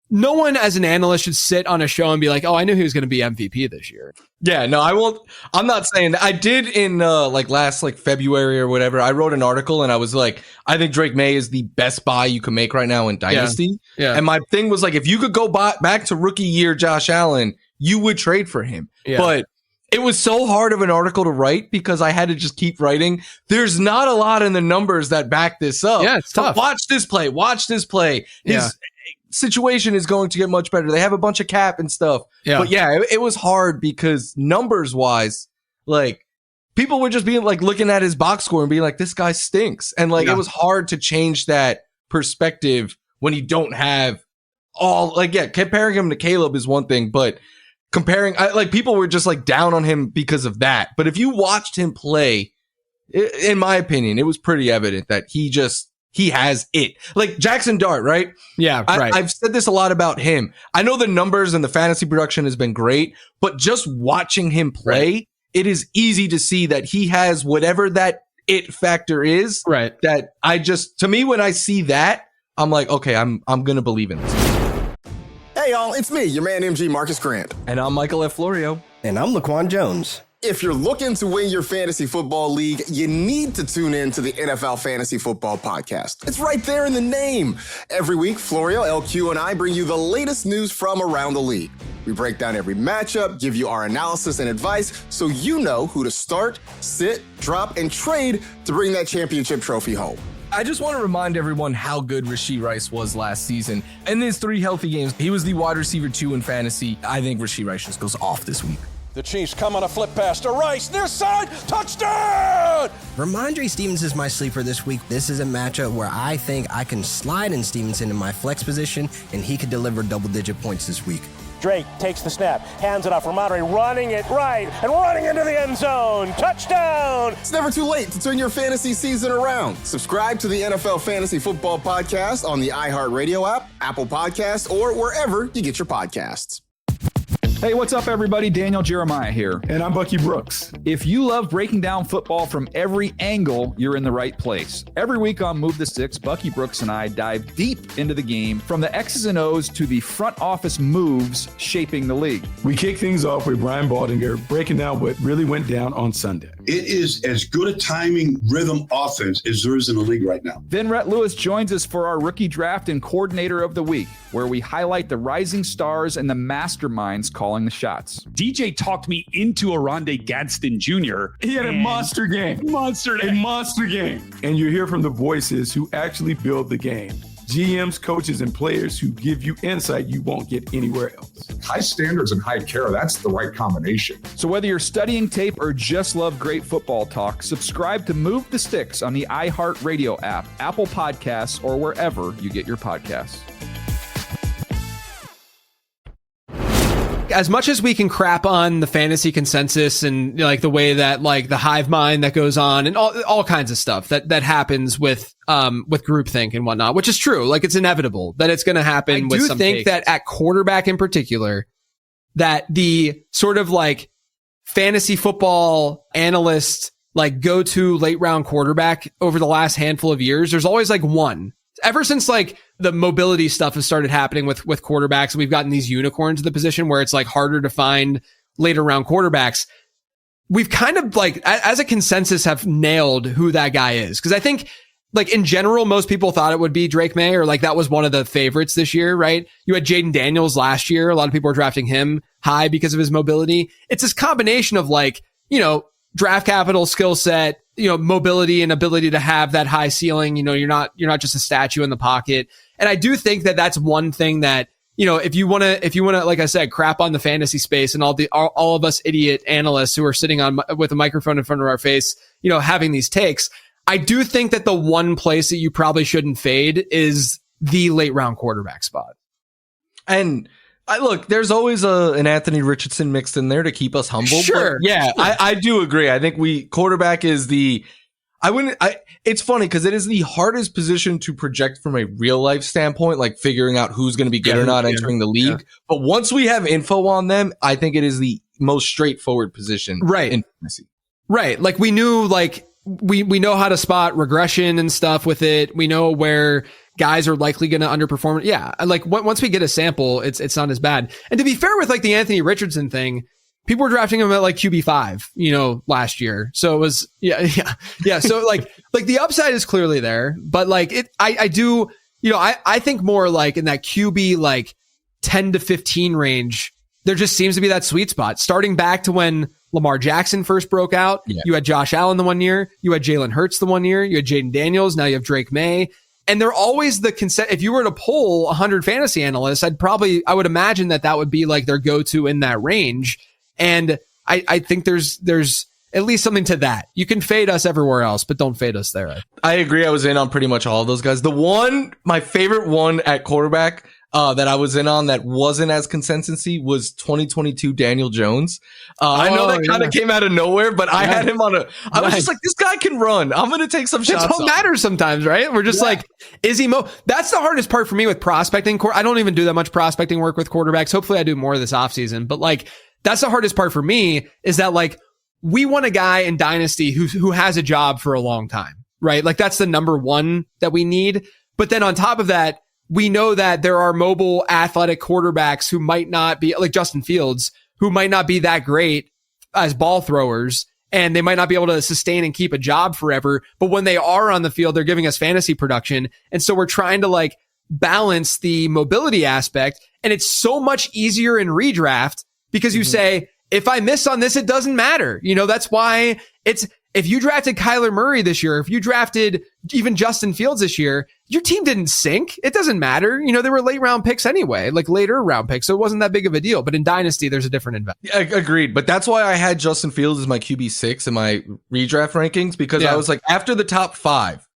no one as an analyst should sit on a show and be like, oh, I knew he was going to be MVP this year. Yeah, no, I won't. I'm not saying that. I did in like last like February or whatever. I wrote an article and I was like, I think Drake May is the best buy you can make right now in Dynasty. Yeah. And my thing was like, if you could go back to rookie year Josh Allen, you would trade for him. Yeah. But it was so hard of an article to write because I had to just keep writing. There's not a lot in the numbers that back this up. Yeah, it's tough. Watch this play. His situation is going to get much better. They have a bunch of cap and stuff. Yeah. But yeah, it was hard because numbers wise, like people were just being like looking at his box score and being like, this guy stinks. And like, it was hard to change that perspective when you don't have all like, comparing him to Caleb is one thing, but comparing, like people were just like down on him because of that. But if you watched him play, in my opinion, it was pretty evident that he has it. Like Jackson Dart, right? Yeah, right. I've said this a lot about him. I know the numbers and the fantasy production has been great, but just watching him play, it is easy to see that he has whatever that it factor is. Right. That to me, when I see that, I'm like, okay, I'm going to believe in this. Hey, y'all, it's me, your man MG Marcus Grant. And I'm Michael F. Florio. And I'm Laquan Jones. If you're looking to win your fantasy football league, you need to tune in to the NFL Fantasy Football Podcast. It's right there in the name. Every week, Florio, LQ, and I bring you the latest news from around the league. We break down every matchup, give you our analysis and advice so you know who to start, sit, drop, and trade to bring that championship trophy home. I just want to remind everyone how good Rashee Rice was last season. In his 3 healthy games, he was the wide receiver 2 in fantasy. I think Rashee Rice just goes off this week. The Chiefs come on a flip pass to Rice, near side, touchdown! Ramondre Stevens is my sleeper this week. This is a matchup where I think I can slide in Stevenson in my flex position, and he could deliver double-digit points this week. Drake takes the snap, hands it off. Ramondre running it right and running into the end zone. Touchdown! It's never too late to turn your fantasy season around. Subscribe to the NFL Fantasy Football Podcast on the iHeartRadio app, Apple Podcasts, or wherever you get your podcasts. Hey, what's up, everybody? Daniel Jeremiah here. And I'm Bucky Brooks. If you love breaking down football from every angle, you're in the right place. Every week on Move the Sticks, Bucky Brooks and I dive deep into the game, from the X's and O's to the front office moves shaping the league. We kick things off with Brian Baldinger breaking down what really went down on Sunday. It is as good a timing rhythm offense as there is in the league right now. Then Rhett Lewis joins us for our rookie draft and coordinator of the week, where we highlight the rising stars and the masterminds calling the shots. DJ talked me into Oronde Gadsden Jr. He had a monster game. Monster game. And you hear from the voices who actually build the game. GMs, coaches, and players who give you insight you won't get anywhere else. High standards and high care, that's the right combination. So whether you're studying tape or just love great football talk, subscribe to Move the Sticks on the iHeartRadio app, Apple Podcasts, or wherever you get your podcasts. As much as we can crap on the fantasy consensus and like the way that like the hive mind that goes on and all kinds of stuff that happens with groupthink and whatnot, which is true. Like it's inevitable that it's going to happen. I do think that at quarterback in particular, that the sort of like fantasy football analyst, like go to late round quarterback over the last handful of years, there's always like one. Ever since like the mobility stuff has started happening with quarterbacks, and we've gotten these unicorns in the position where it's like harder to find later round quarterbacks, we've kind of like, as a consensus, have nailed who that guy is. Cause I think like in general, most people thought it would be Drake May, or like that was one of the favorites this year, right? You had Jaden Daniels last year. A lot of people were drafting him high because of his mobility. It's this combination of like, you know, draft capital, skill set, you know, mobility and ability to have that high ceiling. You know, you're not just a statue in the pocket. And I do think that that's one thing that if you want to, like I said, crap on the fantasy space and all of us idiot analysts who are sitting with a microphone in front of our face, having these takes, I do think that the one place that you probably shouldn't fade is the late round quarterback spot. And look, there's always an Anthony Richardson mixed in there to keep us humble. Sure. I do agree. I think quarterback is it's funny because it is the hardest position to project from a real life standpoint, like figuring out who's going to be good or not entering the league. Yeah. But once we have info on them, I think it is the most straightforward position in fantasy. Right. Like we knew, we know how to spot regression and stuff with it. We know where guys are likely going to underperform. Yeah. Like once we get a sample, it's not as bad. And to be fair with the Anthony Richardson thing, people were drafting him at QB5, last year. So it was, yeah. So the upside is clearly there, but I do, I think more in that QB 10 to 15 range, there just seems to be that sweet spot starting back to when Lamar Jackson first broke out. Yeah. You had Josh Allen the one year, you had Jalen Hurts the one year, you had Jaden Daniels. Now you have Drake May. And they're always the consent. If you were to poll 100 fantasy analysts, I would imagine that would be their go-to in that range. And I think there's at least something to that. You can fade us everywhere else, but don't fade us there. I agree. I was in on pretty much all of those guys. My favorite one at quarterback that I was in on that wasn't as consistency was 2022 Daniel Jones. I know that kind of came out of nowhere, but I had him on I was just like, this guy can run. I'm going to take some shots. It don't matter sometimes, right? We're just is he that's the hardest part for me with prospecting. I don't even do that much prospecting work with quarterbacks. Hopefully I do more this offseason, but that's the hardest part for me is that we want a guy in Dynasty who has a job for a long time, right? That's the number one that we need. But then on top of that, we know that there are mobile athletic quarterbacks who might not be like Justin Fields, who might not be that great as ball throwers, and they might not be able to sustain and keep a job forever. But when they are on the field, they're giving us fantasy production. And so we're trying to balance the mobility aspect. And it's so much easier in redraft because you say, if I miss on this, it doesn't matter. That's why if you drafted Kyler Murray this year, if you drafted even Justin Fields this year, your team didn't sink. It doesn't matter. They were late round picks anyway, later round picks. So it wasn't that big of a deal. But in Dynasty, there's a different investment. Yeah, agreed. But that's why I had Justin Fields as my QB6 in my redraft rankings, because I was after the top 5,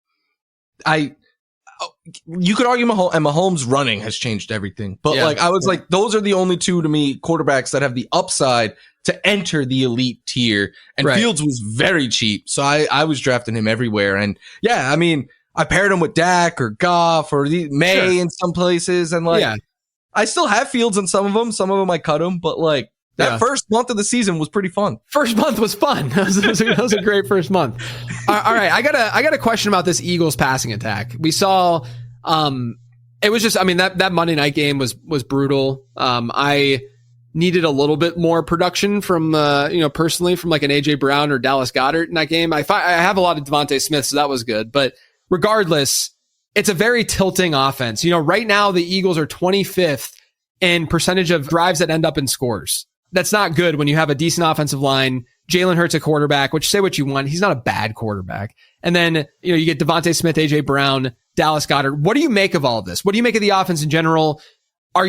you could argue Mahomes running has changed everything. But I was those are the only two to me quarterbacks that have the upside to enter the elite tier. And Fields was very cheap. So I was drafting him everywhere. And I paired him with Dak or Goff or May in some places. And I still have Fields in some of them. Some of them I cut him, but that first month of the season was pretty fun. First month was fun. That was a great first month. All right. I got a question about this Eagles passing attack. We saw, it was just, that Monday night game was brutal. I needed a little bit more production from, personally from an AJ Brown or Dallas Goedert in that game. I have a lot of Devontae Smith, so that was good. But regardless, it's a very tilting offense. Right now the Eagles are 25th in percentage of drives that end up in scores. That's not good when you have a decent offensive line, Jalen Hurts a quarterback, which say what you want, he's not a bad quarterback. And then, you get Devontae Smith, AJ Brown, Dallas Goedert. What do you make of all of this? What do you make of the offense in general? Do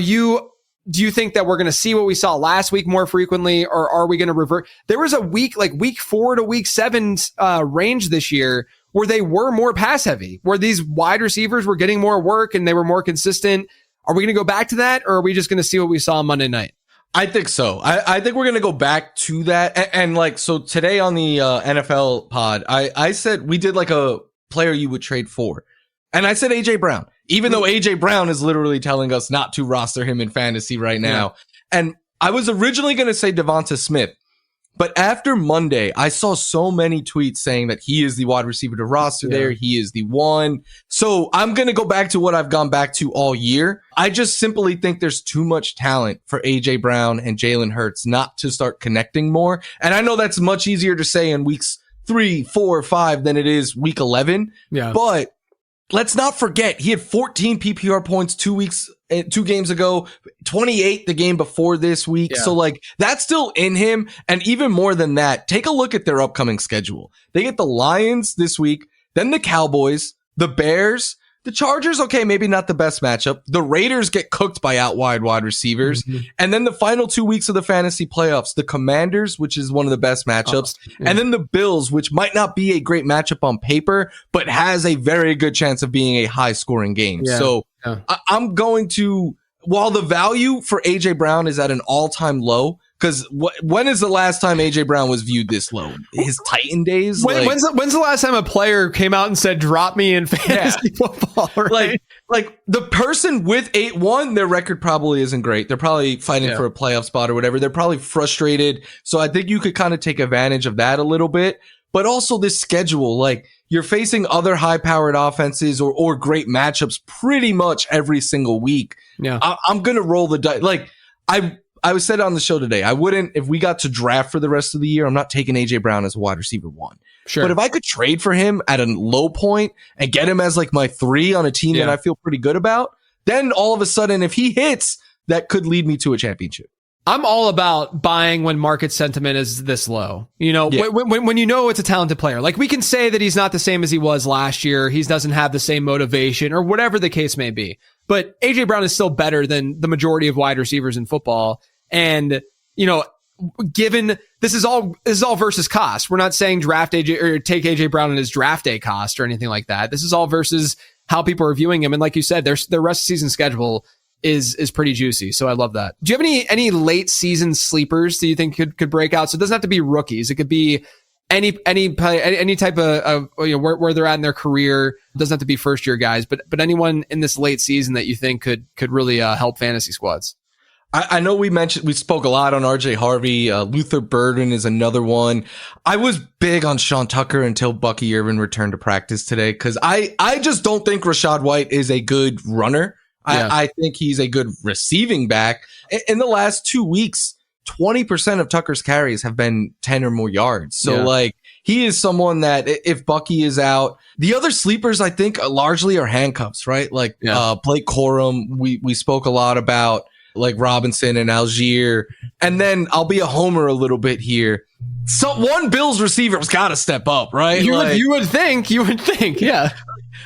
you think that we're going to see what we saw last week more frequently, or are we going to revert? There was a week 4 to week 7 range this year where they were more pass heavy, where these wide receivers were getting more work and they were more consistent. Are we going to go back to that, or are we just going to see what we saw on Monday night? I think so. I think we're going to go back to that. And so today on the NFL pod, I said we did a player you would trade for. And I said AJ Brown, even though AJ Brown is literally telling us not to roster him in fantasy right now. Yeah. And I was originally going to say Devonta Smith, but after Monday, I saw so many tweets saying that he is the wide receiver to roster there. He is the one. So I'm going to go back to what I've gone back to all year. I just simply think there's too much talent for AJ Brown and Jalen Hurts not to start connecting more. And I know that's much easier to say in weeks 3, 4, 5 than it is week 11. Yeah. But let's not forget, he had 14 PPR points 2 games ago, 28 the game before this week. Yeah. So that's still in him. And even more than that, take a look at their upcoming schedule. They get the Lions this week, then the Cowboys, the Bears, The Chargers, okay, maybe not the best matchup. The Raiders get cooked by out wide receivers. Mm-hmm. And then the final 2 weeks of the fantasy playoffs, the Commanders, which is one of the best matchups, and then the Bills, which might not be a great matchup on paper, but has a very good chance of being a high scoring game. Yeah. So I'm going to, while the value for AJ Brown is at an all-time low, because when is the last time AJ Brown was viewed this low? His Titan days? When's the last time a player came out and said, drop me in fantasy football? Right? Like the person with 8-1, their record probably isn't great. They're probably fighting for a playoff spot or whatever. They're probably frustrated. So I think you could kind of take advantage of that a little bit. But also this schedule, like you're facing other high-powered offenses or great matchups pretty much every single week. Yeah, I'm going to roll the dice. Like I was said on the show today, I wouldn't, if we got to draft for the rest of the year, I'm not taking AJ Brown as a wide receiver 1. Sure. But if I could trade for him at a low point and get him as like my 3 on a team that I feel pretty good about, then all of a sudden, if he hits, that could lead me to a championship. I'm all about buying when market sentiment is this low. You know, when you know it's a talented player. Like we can say that he's not the same as he was last year. He doesn't have the same motivation or whatever the case may be. But AJ Brown is still better than the majority of wide receivers in football. And, you know, given this is all versus cost. We're not saying draft AJ or take AJ Brown in his draft day cost or anything like that. This is all versus how people are viewing him. And like you said, their rest of season schedule is pretty juicy. So I love that. Do you have any late season sleepers that you think could break out? So it doesn't have to be rookies. It could be any type of you know, where they're at in their career. It doesn't have to be first year guys, but anyone in this late season that you think could really help fantasy squads. I know we spoke a lot on RJ Harvey. Luther Burden is another one. I was big on Sean Tucker until Bucky Irvin returned to practice today because I just don't think Rachaad White is a good runner. Yeah. I think he's a good receiving back. In the last 2 weeks, 20% of Tucker's carries have been 10 or more yards. So like he is someone that if Bucky is out, the other sleepers I think largely are handcuffs, right? Like Blake Corum, we spoke a lot about. Like Robinson and Algier. And then I'll be a homer a little bit here. So one Bills receiver's got to step up, right? You would think, yeah.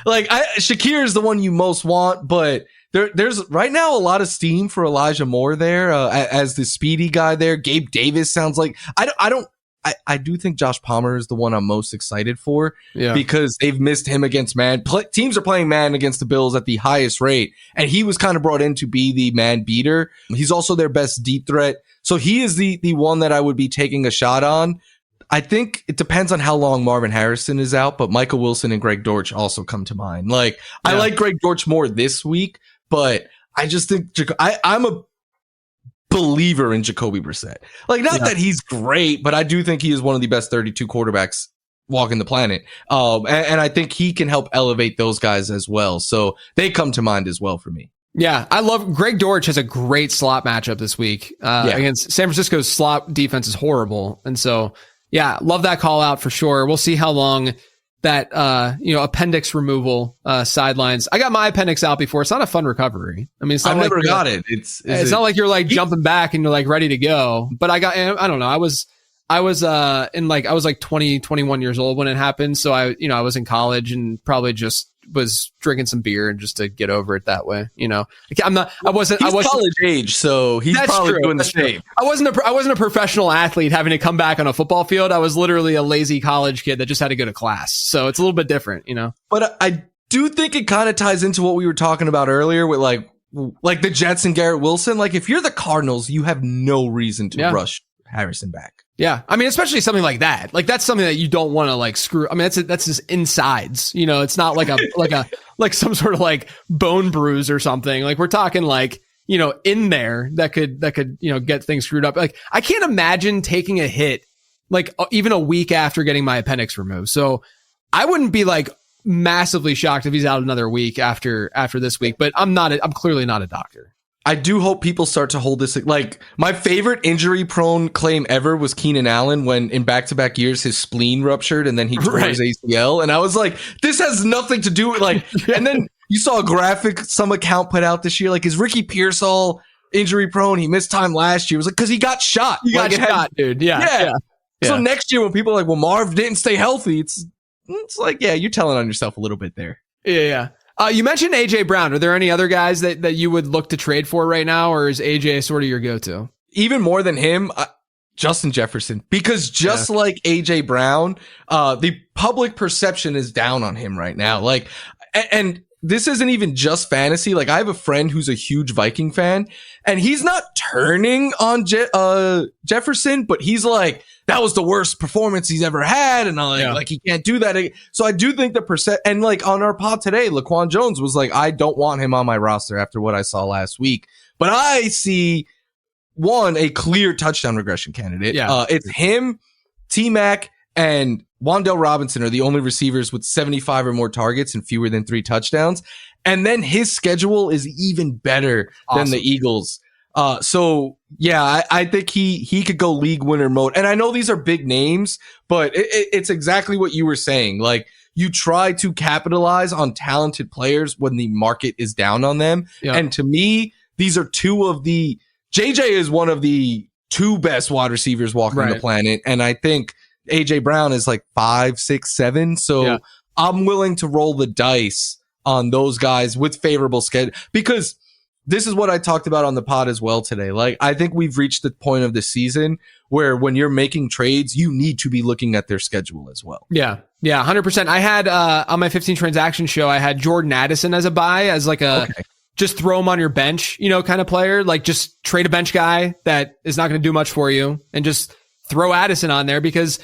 Like Shakir is the one you most want, but there's right now a lot of steam for Elijah Moore there as the speedy guy there. Gabe Davis sounds like I do think Josh Palmer is the one I'm most excited for because they've missed him against man. Teams are playing man against the Bills at the highest rate, and he was kind of brought in to be the man beater. He's also their best deep threat. So he is the one that I would be taking a shot on. I think it depends on how long Marvin Harrison is out, but Michael Wilson and Greg Dortch also come to mind. Like I like Greg Dortch more this week, but I just think I'm a believer in Jacoby Brissett. Like, not that he's great, but I do think he is one of the best 32 quarterbacks walking the planet. And I think he can help elevate those guys as well. So they come to mind as well for me. Yeah, I love Greg Dortch has a great slot matchup this week against San Francisco's slot defense is horrible. And so, love that call out for sure. We'll see how long that, appendix removal, sidelines. I got my appendix out before. It's not a fun recovery. I mean, I've never got it. It's not like you're like jumping back and you're like ready to go, but I don't know. I was 20, 21 years old when it happened. So I was in college and probably just was drinking some beer and just to get over it that way. You know, I wasn't college age. So he's probably doing the same. I wasn't a professional athlete having to come back on a football field. I was literally a lazy college kid that just had to go to class. So it's a little bit different, you know, but I do think it kind of ties into what we were talking about earlier with like the Jets and Garrett Wilson. Like if you're the Cardinals, you have no reason to rush Harrison back. Yeah. I mean, especially something like that. Like that's something that you don't want to like screw. I mean, that's just insides, you know, it's not like like some sort of like bone bruise or something. Like we're talking like, you know, in there that could, you know, get things screwed up. Like I can't imagine taking a hit like even a week after getting my appendix removed. So I wouldn't be like massively shocked if he's out another week after this week, but I'm clearly not a doctor. I do hope people start to hold this. Like my favorite injury prone claim ever was Keenan Allen when in back-to-back years, his spleen ruptured and then he tore his ACL. And I was like, this has nothing to do with like, and then you saw a graphic some account put out this year. Like, is Ricky Pearsall injury prone? He missed time last year. It was like, cause he got shot. Dude. Yeah. So next year when people are like, well, Marv didn't stay healthy. It's like, yeah, you're telling on yourself a little bit there. Yeah. You mentioned AJ Brown. Are there any other guys that you would look to trade for right now, or is AJ sort of your go-to? Even more than him, Justin Jefferson, because just like AJ Brown, the public perception is down on him right now. Like, and this isn't even just fantasy. Like, I have a friend who's a huge Viking fan, and he's not turning on Jefferson, but he's like, that was the worst performance he's ever had, and like he can't do that. So I do think the and like on our pod today, Laquan Jones was like, I don't want him on my roster after what I saw last week. But I see a clear touchdown regression candidate. It's him, T-Mac, and Wan'Dale Robinson are the only receivers with 75 or more targets and fewer than 3 touchdowns. And then his schedule is even better than the Eagles. So yeah, I think he could go league winner mode. And I know these are big names, but it's exactly what you were saying. Like, you try to capitalize on talented players when the market is down on them. Yeah. And to me, these are JJ is one of the 2 best wide receivers walking the planet. And I think AJ Brown is like 5, 6, 7. So I'm willing to roll the dice on those guys with favorable schedule, because this is what I talked about on the pod as well today. Like, I think we've reached the point of the season where when you're making trades, you need to be looking at their schedule as well. Yeah. Yeah. 100%. I had, on my 15 transaction show, I had Jordan Addison as a buy, as like just throw him on your bench, kind of player. Like, just trade a bench guy that is not going to do much for you and just throw Addison on there, because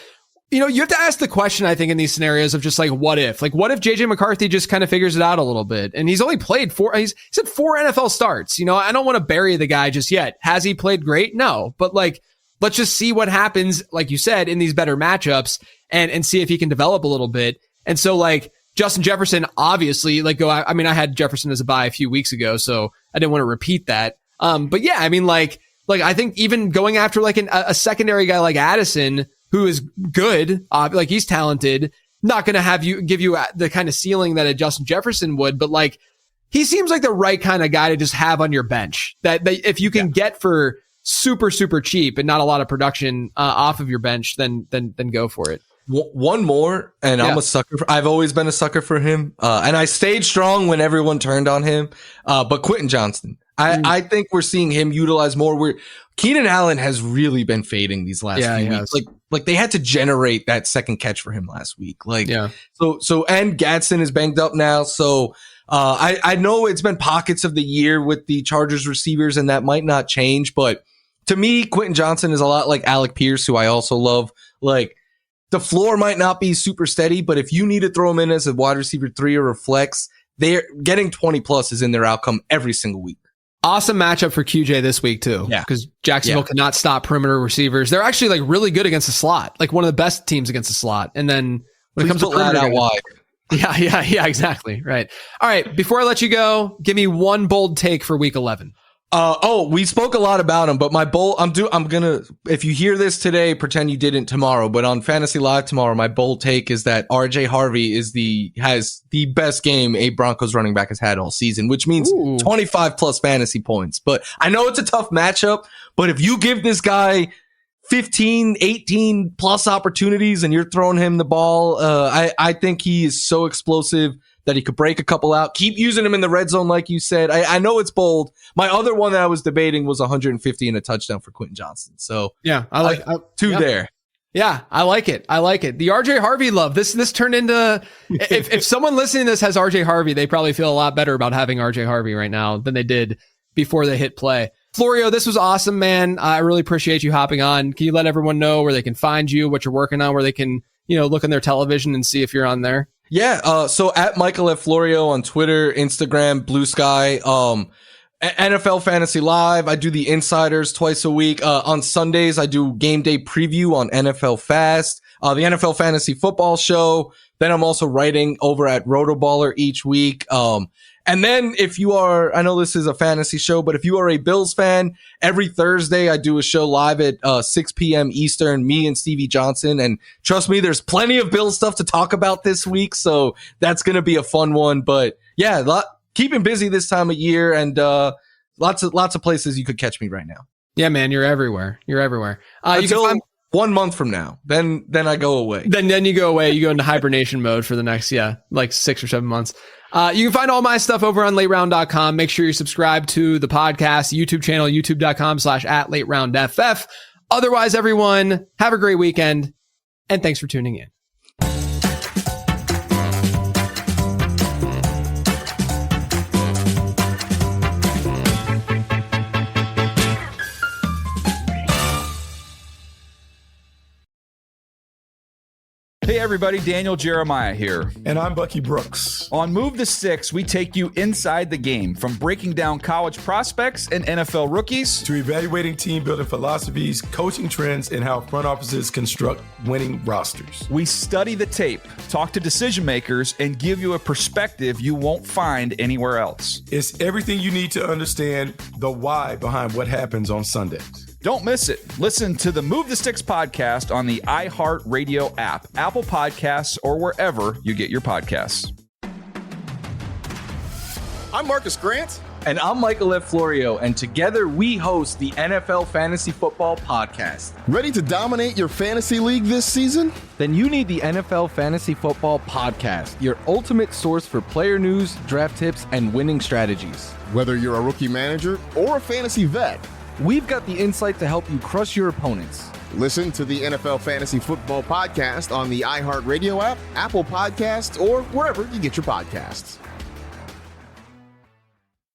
you have to ask the question, I think, in these scenarios of just like, what if JJ McCarthy just kind of figures it out a little bit? And he's only played he's had 4 NFL starts. I don't want to bury the guy just yet. Has he played great? No, but like, let's just see what happens, like you said, in these better matchups and see if he can develop a little bit. And so like Justin Jefferson, obviously, like I had Jefferson as a buy a few weeks ago, so I didn't want to repeat that. But yeah, I mean, like I think even going after like a secondary guy like Addison, who is good, like he's talented, not going to give you the kind of ceiling that a Justin Jefferson would, but like he seems like the right kind of guy to just have on your bench that if you can get for super, super cheap and not a lot of production off of your bench, then go for it. One more, and I'm a sucker. I've always been a sucker for him, and I stayed strong when everyone turned on him. But Quentin Johnston, I think we're seeing him utilized more. Keenan Allen has really been fading these last few weeks. Like they had to generate that second catch for him last week. So and Gadsden is banged up now. So I know it's been pockets of the year with the Chargers receivers, and that might not change. But to me, Quentin Johnston is a lot like Alec Pierce, who I also love. Like, the floor might not be super steady, but if you need to throw him in as a wide receiver 3 or a flex, they're getting 20 plus is in their outcome every single week. Awesome matchup for QJ this week too. Yeah. Because Jacksonville cannot stop perimeter receivers. They're actually like really good against the slot, like one of the best teams against the slot. And then when it comes to perimeter out wide. Yeah, exactly. Right. All right. Before I let you go, give me one bold take for week 11. We spoke a lot about him, but my bold, I'm gonna, if you hear this today, pretend you didn't tomorrow, but on Fantasy Live tomorrow, my bold take is that RJ Harvey has the best game a Broncos running back has had all season, which means 25 plus fantasy points. But I know it's a tough matchup, but if you give this guy 15, 18 plus opportunities and you're throwing him the ball, I think he is so explosive that he could break a couple out. Keep using him in the red zone, like you said. I know it's bold. My other one that I was debating was 150 and a touchdown for Quentin Johnston. So yeah, I like two there. Yeah, I like it. The RJ Harvey love. This turned into if someone listening to this has RJ Harvey, they probably feel a lot better about having RJ Harvey right now than they did before they hit play. Florio, this was awesome, man. I really appreciate you hopping on. Can you let everyone know where they can find you, what you're working on, where they can, look on their television and see if you're on there? Yeah, so at Michael F. Florio on Twitter, Instagram, Blue Sky, NFL Fantasy Live. I do the Insiders twice a week. On Sundays, I do Game Day Preview on NFL Fast, the NFL Fantasy Football Show. Then I'm also writing over at Rotoballer each week. And then if you are, I know this is a fantasy show, but if you are a Bills fan, every Thursday I do a show live at 6 p.m. Eastern, me and Stevie Johnson. And trust me, there's plenty of Bills stuff to talk about this week. So that's going to be a fun one. But yeah, keeping busy this time of year, and lots of places you could catch me right now. Yeah, man, you're everywhere. Until 1 month from now, then I go away. Then you go away. You go into hibernation mode for the next 6 or 7 months. You can find all my stuff over on lateround.com. Make sure you subscribe to the podcast, YouTube channel, youtube.com/@lateroundff. Otherwise, everyone, have a great weekend, and thanks for tuning in. Hey everybody, Daniel Jeremiah here. And I'm Bucky Brooks. On Move the Six, we take you inside the game, from breaking down college prospects and NFL rookies to evaluating team building philosophies, coaching trends, and how front offices construct winning rosters. We study the tape, talk to decision makers, and give you a perspective you won't find anywhere else. It's everything you need to understand the why behind what happens on Sundays. Don't miss it. Listen to the Move the Sticks podcast on the iHeartRadio app, Apple Podcasts, or wherever you get your podcasts. I'm Marcus Grant. And I'm Michael F. Florio, and together we host the NFL Fantasy Football Podcast. Ready to dominate your fantasy league this season? Then you need the NFL Fantasy Football Podcast, your ultimate source for player news, draft tips, and winning strategies. Whether you're a rookie manager or a fantasy vet, we've got the insight to help you crush your opponents. Listen to the NFL Fantasy Football Podcast on the iHeartRadio app, Apple Podcasts, or wherever you get your podcasts.